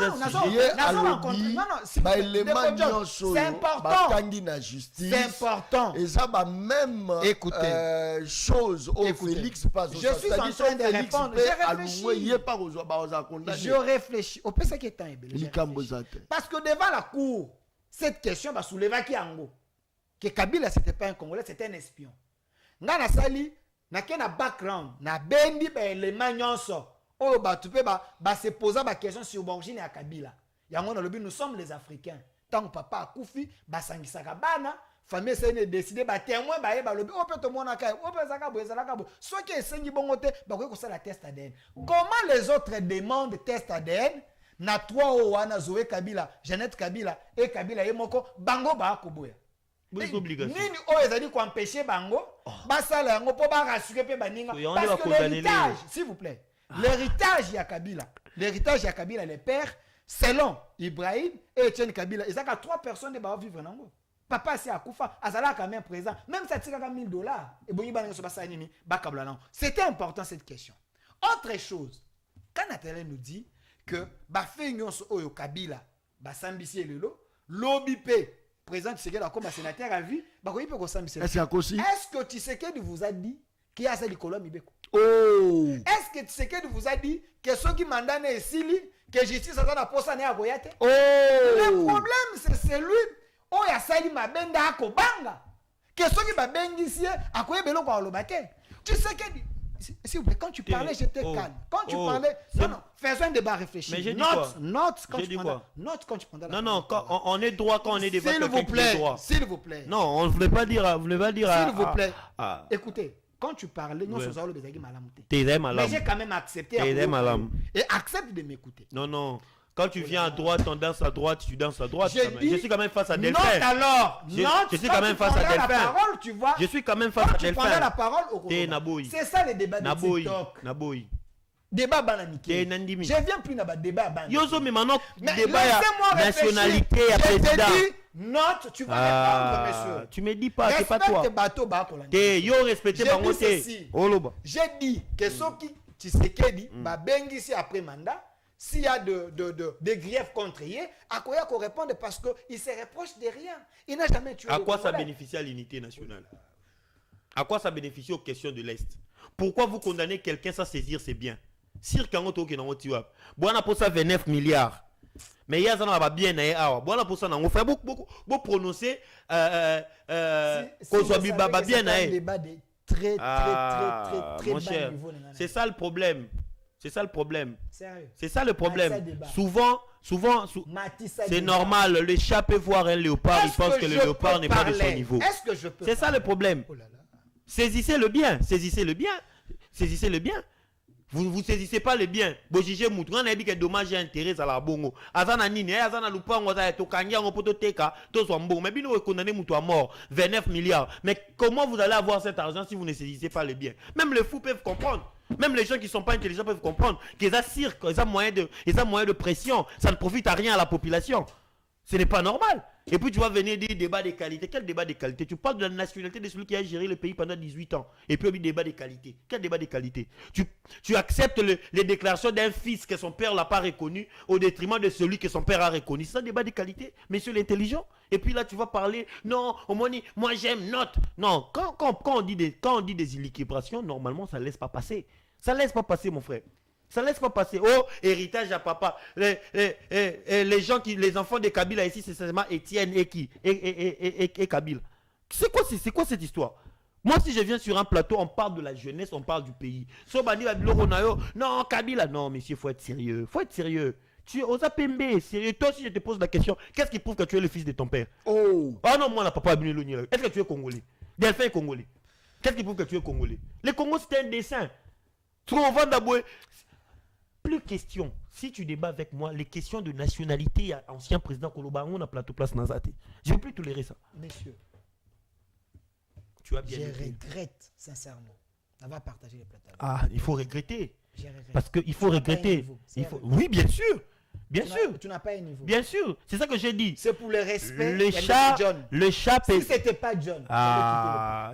important. C'est important. Et ça va même chose au Félix Pazo. Je suis en train de répondre. Je réfléchis. Au PSA qui est un parce que devant la cour, cette question va soulever qui en que Kabila c'était pas un Congolais, c'était un espion. Ngana sali na kena background na bendi ba élément nyonso. Oh ba tu peux ba se poser ba question sur l'origine ya Kabila. Yango na lobi nous sommes les Africains. Tant que papa akufi ba sangisaka bana, famille c'est décider ba témoin ba yeba lobi o peut to mona kai, o peut zaka bo ezalaka bo. Soit que sengi bongote ba ko ça la test ADN. Comment les autres demandent test ADN? Na 3 o wana Zoé Kabila, Jeannette Kabila et Kabila yemoko bango ba akoboya. Nini o ezali ko empêcher bango basala yango po ba rassurer pe baninga parce que l'héritage s'il vous plaît l'héritage ya Kabila les pères selon Ibrahim et Etienne Kabila ils ont 3 personnes de ba vivre nango papa si akufa azala quand même présent même ça tire $1000 et bonyi bango so basala nini ba kabla non c'était important cette question. Autre chose quand Nathalie nous dit que ba fait nyonso oyo Kabila ba sambisi lelo lobby pe président Tshisekedi comme sénateur à vie, est-ce que Tshisekedi vous a dit qu'il y a cette école Mibeko? Oh! Est-ce que Tshisekedi vous a dit que ceux qui mandent est sili, que justice a dans poste à Goyate? Oh! Le problème c'est celui où il y a sali mabenda à Kobanga. Que ceux qui m'abendent ici à quoi belo kwa lobate? Tshisekedi, s'il vous plaît, quand tu parlais, j'étais calme. Quand tu parlais, non, faisons un débat réfléchi. Mais j'ai dit note quand tu prends Non, non, on est droit quand on est débat. S'il vous plaît. Non, on ne voulait pas dire. S'il vous plaît. Écoutez, quand tu parlais, nous sommes le bezagi malamouté. Mais j'ai quand même accepté. Et accepte de m'écouter. Non, non. Quand tu viens à droite, on danse à droite, tu danses à droite. Je suis quand même face à Delphin. Note alors. Je suis quand même face à Delphin. Tu vois. Je suis quand même face à Delphin. Tu prends la parole au c'est ça le débat de TikTok. Naboy. Débat bananique. Je viens plus dans le débat bananique. Yozo, mais maintenant, débat nationalité à président. Note, tu vas répondre, monsieur. Tu me dis pas, c'est pas toi. Yo, respectez ma montée. J'ai dit que ceux qui Tshisekedi, Bengisi après mandat, s'il y a des griefs contre lui, à quoi il répond parce qu'il se reproche de rien. Il n'a jamais tué. À quoi ça bénéficie à l'unité nationale? À quoi ça bénéficie aux questions de l'Est? Pourquoi vous condamnez quelqu'un sans saisir ses biens? Sir Kangoto qui n'a pas tué. Bon, pour ça 29 milliards. Mais il y a ça bien bon pour ça on fait beaucoup prononcer qu'on soit bien un débat de très bas niveau. C'est ça le problème. C'est ça le problème. Sérieux. C'est ça le problème. Souvent, c'est normal. Le chat peut voir un léopard, il pense que le léopard n'est pas de son niveau. Est-ce que je peux C'est ça le problème. Oh là là. Saisissez le bien. Vous saisissez pas le bien. Bojije Moutou, on a dit que dommage et intérêt à la bongo. Azana nini, azana lupango, azana tokangia, on peut te teka, to swambo. Mais bien nous condamner Moutou à mort, 29 milliards. Mais comment vous allez avoir cet argent si vous ne saisissez pas le bien? Même les fous peuvent comprendre. Même les gens qui ne sont pas intelligents peuvent comprendre qu'ils ont cirque, ils ont moyen de pression. Ça ne profite à rien à la population. Ce n'est pas normal. Et puis tu vas venir dire débat de qualité. Quel débat de qualité? Tu parles de la nationalité de celui qui a géré le pays pendant 18 ans. Et puis il débat de qualité. Quel débat de qualité? Tu acceptes les déclarations d'un fils que son père l'a pas reconnu au détriment de celui que son père a reconnu. C'est un débat de qualité, monsieur l'intelligent. Et puis là tu vas parler, non, au moins, moi j'aime note. Non, quand on dit des équilibrations, normalement ça ne laisse pas passer. Ça ne laisse pas passer, mon frère. Ça ne laisse pas passer. Oh, héritage à papa. Les enfants de Kabila ici, c'est seulement Étienne et qui et Kabila. C'est quoi cette histoire? Moi, si je viens sur un plateau, on parle de la jeunesse, on parle du pays. Non, Kabila. Non, monsieur, il faut être sérieux. Faut être sérieux. Tu es aux APMB, sérieux. Toi, si je te pose la question, qu'est-ce qui prouve que tu es le fils de ton père? Oh non, moi, la papa Abineloni. Est-ce que tu es congolais? Delphin est congolais. Qu'est-ce qui prouve que tu es congolais? Le Congo, c'est un dessin. Souvent d'abord. Plus question. Si tu débats avec moi, les questions de nationalité à ancien président Koloba, on a plateau place Nazate. Je ne vais plus tolérer ça. Monsieur, tu as bien je regrette sincèrement d'avoir partagé les plateaux. Ah, il faut regretter. Parce qu'il faut regretter. Oui, bien sûr. Bien sûr. Tu n'as pas un niveau. Bien sûr. C'est ça que j'ai dit. C'est pour le respect. Le chat. Si c'était pas John,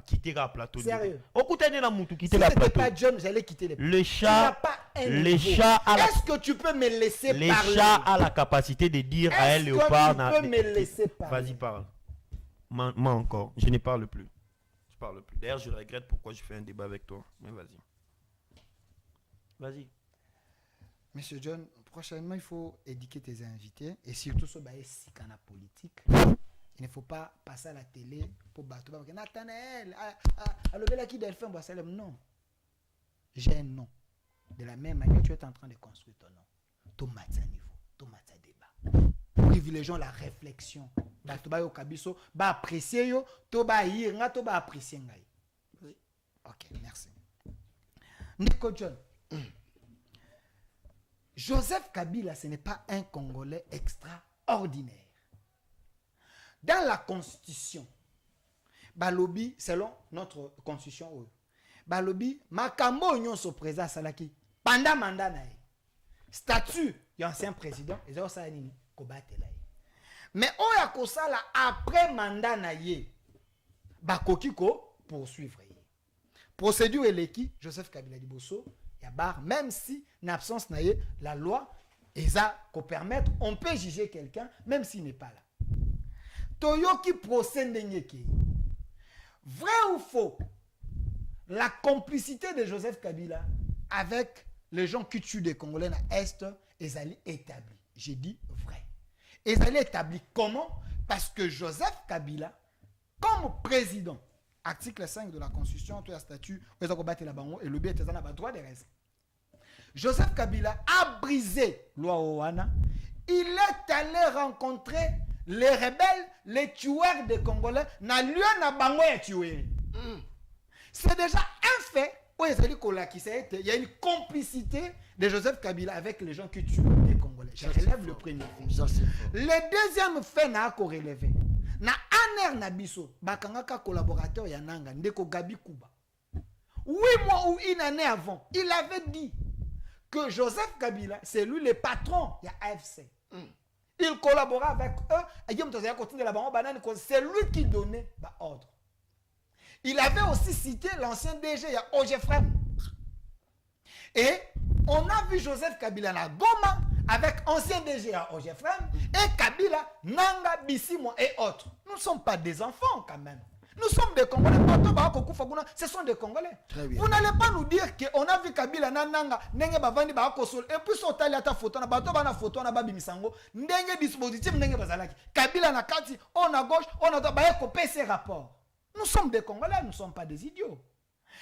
quitter le plateau. Sérieux. Si c'était pas John, j'allais quitter le plateau. Le chat. Est-ce que tu peux me laisser parler? Le chat a la capacité de dire à un léopard. Est-ce que tu peux me laisser parler? Vas-y, parle. Moi encore. Je ne parle plus. Je parle plus. D'ailleurs, je regrette pourquoi je fais un débat avec toi. Mais vas-y. Vas-y. Monsieur John, prochainement, il faut éduquer tes invités et surtout ce sikana politique. Il ne faut pas passer à la télé pour battre. Nathanaël, Delphin, non. J'ai un nom. De la même manière, tu es en train de construire ton nom. Tomate à niveau, tomate à débat. Privilégions la réflexion. Au kabiso, apprécier yo, apprécier. Ok, merci. Nico John. Joseph Kabila, ce n'est pas un Congolais extraordinaire. Dans la Constitution, Balobi, selon notre Constitution, Balobi, Makambo Union so présent Salaki, pendant mandat nae. Statut l'ancien président, et ça ça nini kobatela. Mais oya kosala après mandat nae, bakokiko poursuivre. Procédure eleki, Joseph Kabila Liboso. Même si, en absence, la loi, permettre, on peut juger quelqu'un, même s'il n'est pas là. Toyoki procède vrai ou faux, la complicité de Joseph Kabila avec les gens qui tuent des Congolais dans l'Est est établie. J'ai dit vrai. Est établie comment? Parce que Joseph Kabila, comme président, article 5 de la Constitution, tu as statut, et le but est dans droit de reste. Joseph Kabila a brisé loi Oana. Il est allé rencontrer les rebelles, les tueurs des Congolais, n'a lieu n'a bango ya tuer. C'est déjà un fait. Il y a une complicité de Joseph Kabila avec les gens qui tuent les Congolais. Je relève le premier fait. Le deuxième fait n'a pas relevé. Na aner na biso bakangaka collaborateur ya nanga ndeko Gabi Kuba. 8 mois ou une année avant, il avait dit que Joseph Kabila, c'est lui le patron de l'AFC. Il collaborait avec eux. C'est lui qui donnait l'ordre. Il avait aussi cité l'ancien DG, il y a Ogefrem. Et on a vu Joseph Kabila à Goma avec ancien DG à Ogefrem et Kabila, Nanga, Bissimo et autres. Nous ne sommes pas des enfants quand même. Nous sommes des Congolais. Ce sont des Congolais. Vous n'allez pas nous dire qu'on a vu Kabila Nanga, Nenge Bavandi Bakosol, et puis on a ta photo, on a photo, on a Babimisango, Nenge dispositif, Nenge Bazalaki. Kabila na Kati, on a gauche, on a copié ces rapports. Nous sommes des Congolais, nous ne sommes pas des idiots.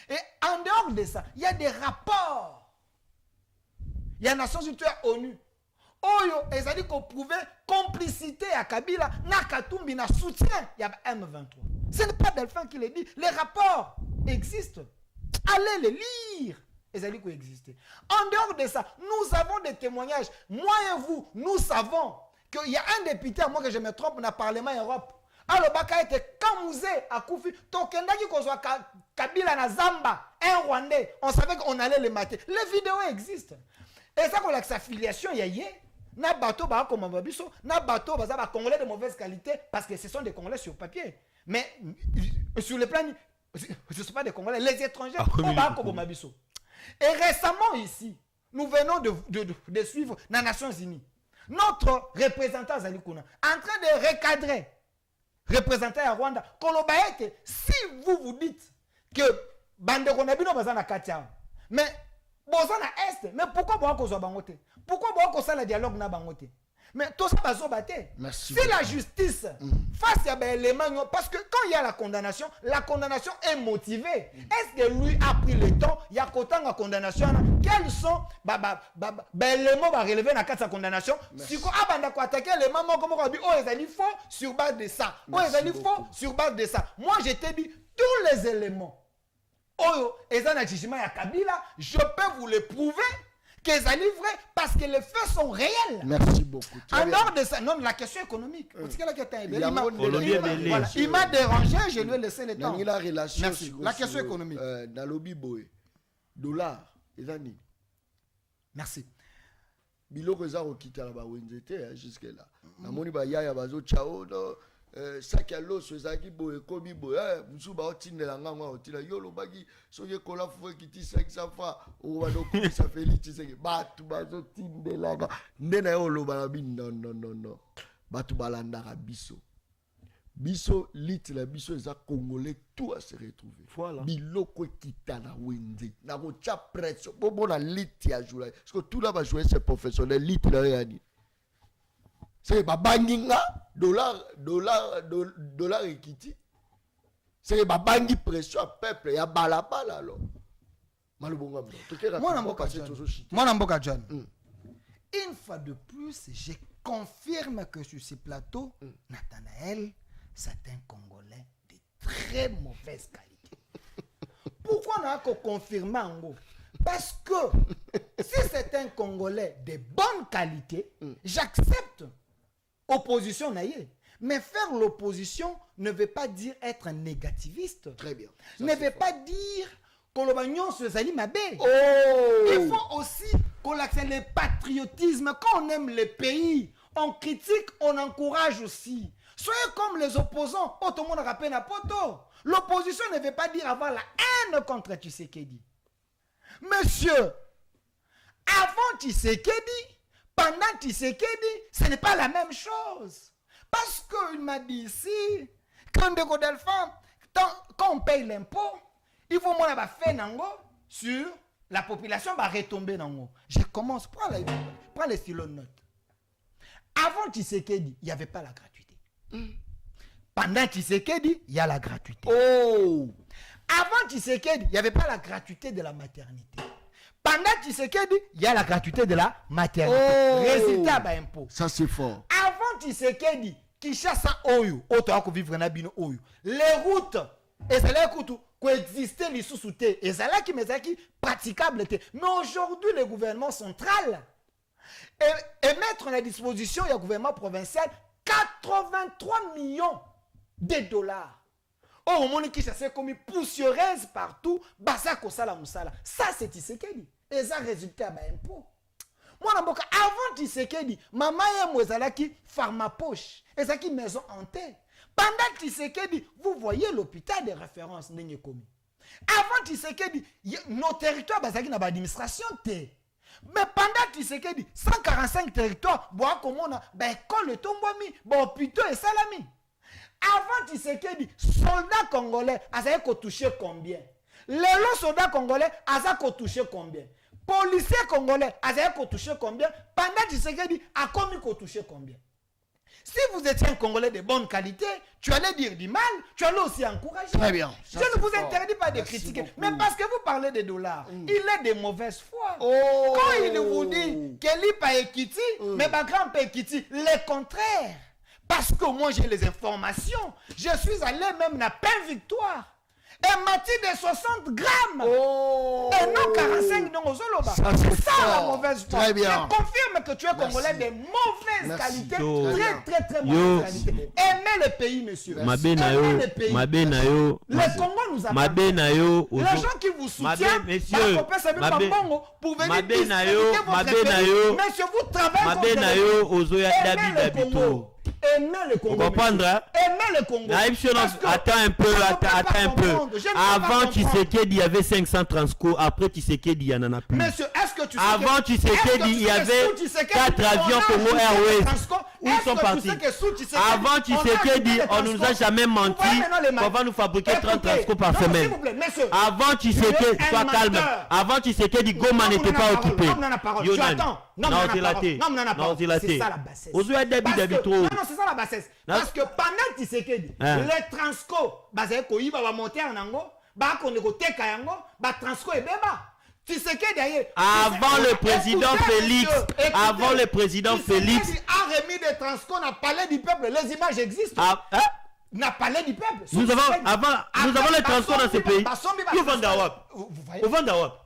Et en dehors de ça, il y a des rapports. Il y a Nations Unies, ONU. Oyo, ils ont dit qu'on prouvait complicité à Kabila, Nakatumbi, na soutien, il y a M23. Ce n'est pas Delphin qui le dit. Les rapports existent. Allez les lire. Ils ont dit qu'ils existaient. En dehors de ça, nous avons des témoignages. Moi et vous, nous savons qu'il y a un député, à moi que je me trompe, dans le Parlement Europe. Alors, Baka était Kamouzé à Koufi. Tokendaki Kozwa Kabila na Zamba, un Rwandais. On savait qu'on allait les mater. Les vidéos existent. Et ça, qu'on a que sa filiation, il y a. na bateau ba comme babiso, na bateau baza ba congolais de mauvaise qualité parce que ce sont des congolais sur papier. Mais sur le plan ce ne sont pas des congolais, les étrangers ba comme babiso. Et récemment ici, nous venons de suivre les Nations Unies. Notre représentant Zalikuna en train de recadrer représentant à Rwanda, Kolobaete, si vous dites que Bandeko Nabino bazana katia, mais bozana est, mais pourquoi vous avez bangote? Pourquoi vous avez le dialogue na bangote? Mais tout ça bazo baté. C'est la justice face à l'élément, parce que quand il y a la condamnation est motivée. Est-ce que lui a pris le temps, il y a autant de condamnation, quels sont les mots à relever dans la condamnation? Si vous avez attaqué les mamans comme on dit, oh ils allaient faux sur base de ça. Oh ils allaient faux sur base de ça. Moi je t'ai dit tous les éléments. Oh ils ont un jugement à Kabila, je peux vous le prouver. Qu'ils allaient vrai parce que les faits sont réels. Merci beaucoup. En dehors de ça, non, la question économique. Il m'a dérangé, je lui ai laissé le temps. Merci. La question économique. Dans le biboé, dollar, ezani. Merci. Biloko za okita la ba wenzete jusque là. Na moni ba yaya bazo chao no. Saki aloso ezaki boye komi boye musu ba otindela nganga otila yolo bagi soye kola fwe kiti 500 francs o ba do komisa Félix seke batu bazo tindela ndena yolo ba bi non batu balanda ka biso lit la biso eza congolais tout à se retrouver voilà biloko kita na wenze na ko cha pression bobo na lit ya joula parce que tout là va jouer c'est professionnel lit la yani. C'est babanginga dollar ekiti. C'est babangi pression à peuple ya balabala alors. Malubonga bro. Moi Namboka John. Une fois de plus, je confirme que sur ce plateau, Nathanaël, c'est un Congolais de très mauvaise qualité. Pourquoi on a confirmé en gros? Parce que si c'est un Congolais de bonne qualité, j'accepte. Opposition naïe. Mais faire l'opposition ne veut pas dire être un négativiste. Très bien. Ne veut pas dire que l'obagnon se zali mabé. Il faut aussi qu'on accède le patriotisme. Quand on aime le pays, on critique, on encourage aussi. Soyez comme les opposants. Oh, tout le monde rappelle à poto. L'opposition ne veut pas dire avoir la haine contre Tshisekedi. Monsieur, avant Tshisekedi, pendant Tshisekedi, ce n'est pas la même chose. Parce qu'il m'a dit ici, quand on paye l'impôt, il faut faire sur la population va retomber dans l'eau. Je commence, prends les stylos de notes. Avant Tshisekedi, il n'y avait pas la gratuité. Pendant Tshisekedi, il y a la gratuité. Avant Tshisekedi, il n'y avait pas la gratuité de la maternité. Pendant Tshisekedi, il y a la gratuité de la maternité. Résultat, impôt. Ça, c'est fort. Avant Tshisekedi, Kinshasa Oyo, les routes, et c'est là que coexister les sous-soutés, et c'est là qui praticable. Mais aujourd'hui, le gouvernement central et mettre à disposition du gouvernement provincial 83 millions de dollars. Oh, mon qui s'est comme poussiéreuse partout, basa kosala musala. Ça c'est Tshisekedi. Et ça résultat à impôt. Moi namboka avant Tshisekedi, maman et mwezalaki pharmapoche, et ça qui maison hantée. Pendant Tshisekedi, vous voyez l'hôpital de référence n'enye komi. Avant Tshisekedi, nos territoires basaki na administration té. Mais pendant Tshisekedi, 145 territoires, bois comme on a école tombami, hôpital et salami. Avant Tshisekedi, soldats congolais, ont touché combien? Les soldats congolais, ont touché combien? Policiers congolais, ont touché combien? Pendant Tshisekedi, a commis qu'on touché combien? Si vous étiez un Congolais de bonne qualité, tu allais dire du mal, tu allais aussi encourager. Très bien. Je ne vous interdis pas de critiquer. Beaucoup. Mais parce que vous parlez des dollars, il est de mauvaise foi. Quand il vous dit qu'il n'est pas Ekiti, mais pas grand Ekiti, le contraire. Parce que moi j'ai les informations. Je suis allé même à Pain Victoire. Un mati de 60 grammes. Oh. Et non 45 donc aux Zoloba. C'est ça la mauvaise foi. Très bien. Je confirme que tu es Congolais de mauvaise Merci. qualité. Yo. Très mauvaise qualité. Aimez le pays, monsieur. Mabe na yo, Aimez le pays. mabe na yo. Le Congo nous a Mabe na yo. les gens qui vous soutiennent, messieurs, pour venir mabe na yo, discréditer votre mabe pays. na yo. Monsieur, vous travaillez Mabe contre na le yo Congo. ozo ya Aimez David le Abito. Congo. Aimez le Congo. Vous comprendre, hein? Aimez le Congo. Parce que Attends un peu, je ne peux attends pas un peu. comprendre. Je ne peux pas Avant comprendre. Tshisekedi, il y avait 500 transco. Après Tshisekedi, il y en a plus. Monsieur, est-ce que tu sais Avant que, Tshisekedi, il y avait 4 avions Congo Airways. Où ils sont partis? Avant Tshisekedi, on ne nous a jamais menti qu'on va nous fabriquer 30 transco par semaine. Avant Tshisekedi, sois calme. Avant Tshisekedi, Goma n'était pas occupé. Tu attends. Non, c'est la thé. C'est ça la bassesse. Ozo ya David Abito. Non, c'est ça la bassesse. Parce que pendant Tshisekedi, les transco, bazé ko yiba va monter en ango, ba ko ne ko teka yango, ba transco e beba. Tshisekedi aye. Avant le président Félix, avant le président Félix, a remis des transco dans le palais du peuple. Les images existent. N'a palais du peuple. Nous avons les transports dans ce pays. Au Vandawap. Au Vandawap.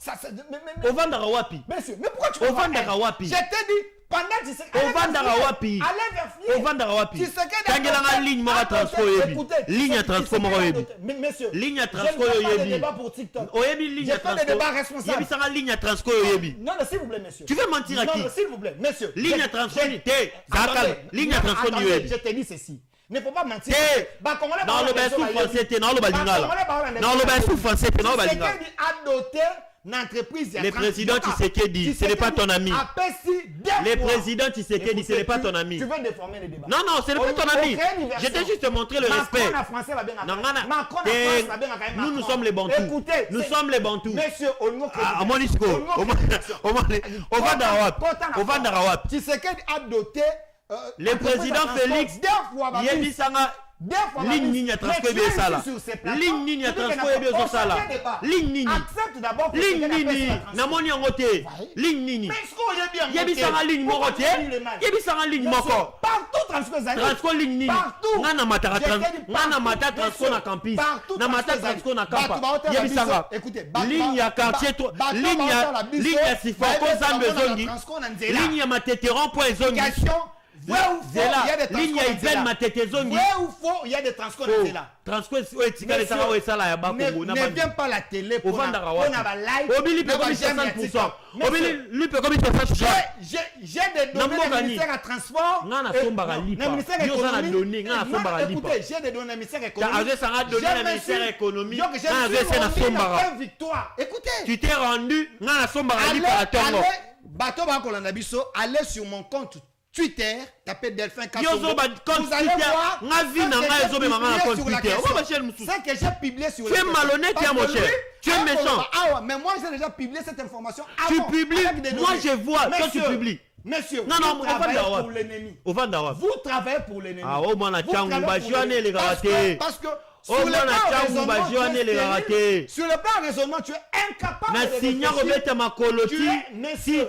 Au Vandarawapi. Monsieur, mais pourquoi tu Au Vandarawapi. Je t'ai dit, pendant Tshisekedi. Au Vandarawapi. Allez vers Fier. Au Vandarawapi. Tshisekedi. Tangela ligne mora transport yebi. Ligne transport mora yebi. Monsieur. Ligne transport yebi. Débat pour TikTok. Oyebi ligne transport. J'ai fait des débats responsables. Yebi sanga ligne transport yebi. Non, s'il vous plaît, monsieur. Tu veux mentir à qui? Non, s'il vous plaît, monsieur. Ligne transport té. Zakal. Ligne transport yebi. Je te dis ceci. Ne faut pas mentir. Dans le bain sous français, dans le balingala. Dans le bain sous français, dans le balingala. Tshisekedi a doté l'entreprise. Le président Tshisekedi, ce n'est pas ton ami. Le président Tshisekedi, ce n'est pas ton ami. Tu veux déformer le débat. Non, non, ce n'est pas ton ami. Je t'ai juste montré le respect. Nous sommes les Bantous. Nous sommes les Bantous. Monsieur, à Monisco. Au Vandarawap. Tshisekedi a doté. Le président Félix, il sanga ligne transport bien ça là. Ligne transport bien ça là. Ligne accepte d'abord. Ligne namoni ngote. Ligne yebi sanga ligne moko te. Yebi sanga ligne moko. Partout transport ligne. Ngana matara transport na campus. Na matara transport na campus. Yebi sanga. Écoutez, ligne ya quartier ligne ya Sifako Zambe zongi. Ligne ya Matete rond-point zongi. Ligne ya Iben Matete zongi. Vrai ou faux, il y a des transports là. Transport etikale sanga we sala ya bakongo na ne viens pas la télé pour na live. Obili pe comme 60%. Obili lui pe comme 60%. J'ai des données du ministère à transport. Ngana somba lipa. Yo sana donné ngana somba lipa. Écoutez, j'ai des données du ministère économique. T'as avez ça donné au ministère économique. J'ai somba victoire. Écoutez. Tu t'es rendu ngana somba lipa à Tongo. Bato ba kolanda biso, allez sur mon compte Twitter, tapez Delphin Kassongo. Vous allez voir ce que j'ai publié sur le Tu es malhonnête, mon cher. Tu es méchant. Mais moi, j'ai déjà publié cette information avant. Tu publies. Moi, je vois. Toi, tu publies. Monsieur, vous travaillez pour l'ennemi. Vous travaillez pour l'ennemi. Ah, oh, mon parce que sur le plan raisonnement, tu es incapable de réfléchir. Monsieur,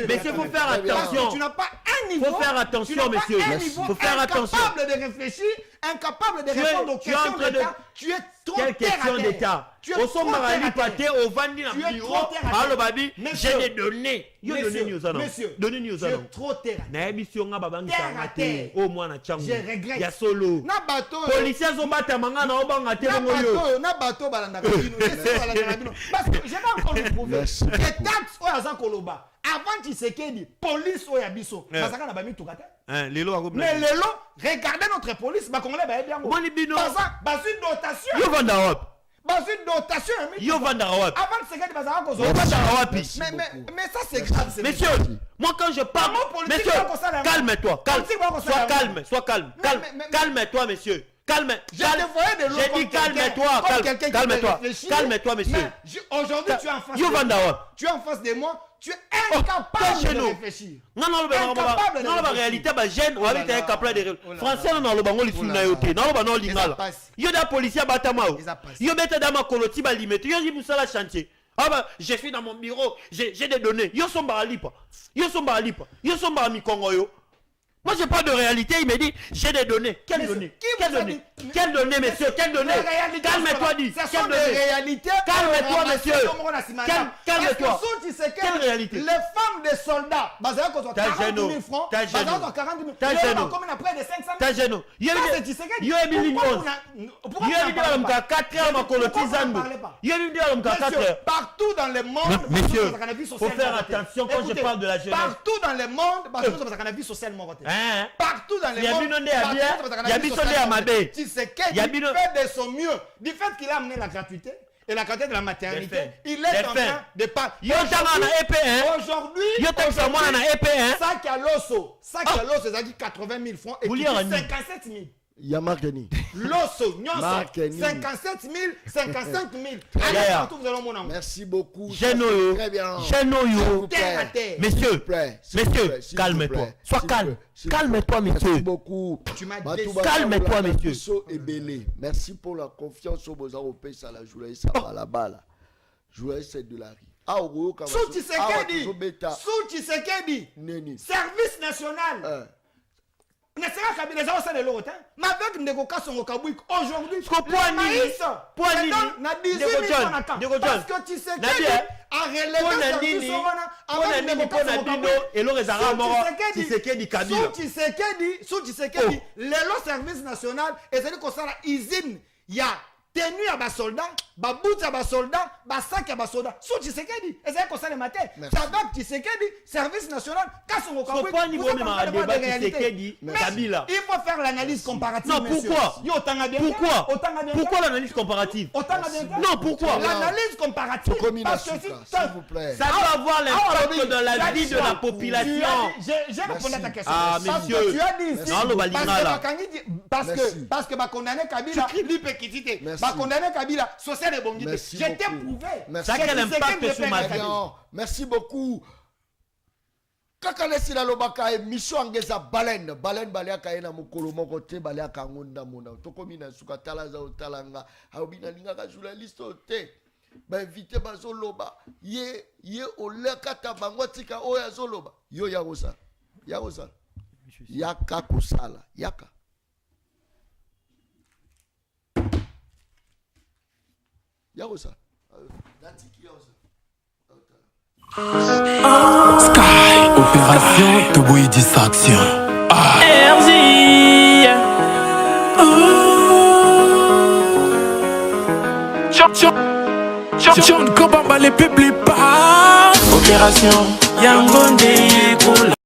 mais il faut faire attention. Tu n'as pas un niveau. Il faut faire attention, monsieur. Il faut faire attention. Incapable de réfléchir, incapable de répondre aux questions d'État. Tu es trop terre à terre. Quelle question d'État? Au sommet de pâté, au vandi na bureau. Allo babi, j'ai des données. Monsieur, données news tu es trop terre à terre. Na emission nga babangi sangate. Au moins na changu. Je regrette. Ya solo. Na bateau. Policiers ont battu manga na obanga te ngoyo. Na bateau balanda kabino. Parce que j'ai pas encore le prouver. Les taxes au azan koloba. Avant Tshisekedi, police au yabiso. Basaka na bami tukate. Mais Lelo, regardez notre police, bah congolais bah bien. Bas une dotation. Yo Vandarawap. Bas une dotation. Yo Vandarawap. Avant Tshisekedi basaka kozo. Vandarawap. Mais ça c'est grave. Messieurs, moi quand je parle, messieurs, calme-toi, sois calme. Calme-toi, messieurs. J'ai dit calme-toi, calme-toi, monsieur. Aujourd'hui tu es en face. Yo Vandarawap. Tu es en face de moi. tu es incapable de réfléchir. Non, la réalité, bah, jeune, on va être incapable de réfléchir. Français, non, le bango, les sous nayoté. Non, le bango, l'ingala. Yo da policier, batama. Yo bête dama koloti, ba limite. Yo dit, moussa la chantier. Ah bah, j'ai fait dans mon bureau, j'ai des données. Yo sont baralipa. Yo sont barami Congo yo. Moi, j'ai pas de réalité. Il me dit, j'ai des données. Quelles données? Quelles données? Quelles données, messieurs? Quelles données? Calme-toi, dis. Quelles données? Calme-toi, monsieur. Calme-toi. Quelle réalité? Les femmes des soldats, bah, ça va 40 000 francs. Bah, ça va 40 000. T'as gêné. Comme on a près de 500 000. T'as gêné. Yo, partout dans le monde, messieurs, faut faire attention quand je parle de la jeunesse. Partout dans le monde, partout dans le monde, tu sais qu'il fait de son mieux. Du fait qu'il a amené la gratuité et la gratuité de la maternité, il est en train de pas. Aujourd'hui, sac à l'osso, c'est-à-dire 80 000 francs et 57 000. Yamargani. L'osso, 57 000, 55 000. Merci beaucoup. Très bien. Messieurs, calme-toi. Sois calme. Calme-toi, messieurs. Merci beaucoup. Calme-toi, messieurs. Merci pour la confiance au beaux Européens. Ça la journée, ça va la balle. Jouer c'est de la rue. Sous Tshisekedi, service national. Ne sera qu'à les gens de l'autre. Mais avec Negoka Songokabouk, aujourd'hui, le maïs, n'a 18 000 francs. Parce que tu sais qu'il a relevé le service national, et c'est-à-dire qu'on s'en a usine. Il y a tenue à bas soldats, bas bout à bas soldats, bas sac à bas soldats. Sous Tshisekedi, et c'est comme ça le matin. Ça va Tshisekedi, service national, il faut faire l'analyse comparative. Non, pourquoi l'analyse comparative? Non, pourquoi? L'analyse comparative, parce que s'il vous plaît. Ça doit avoir l'impact dans la vie de la population. J'ai répondu à ta question. Ah, monsieur. Tu as dit ici, parce que condamné Kabila, lui peut quitter. Condamné Kabila, social et bon guide. Je t'ai prouvé. Ça a quel impact sur ma vie? Merci beaucoup. Kakalesi la lobaka mission angeza baleine balea kaena mukolo moko te balea kangonda mona tokomi na suka tala za otalanga haubina linga ka journaliste te ba invité bazo loba ye oleka tabango tika oya zoloba yo yakosa yaka kusala yaka yakosa Sky, opération Toboy distraction. RJ. John Kobamba les peuples pas. Opération Yangonde.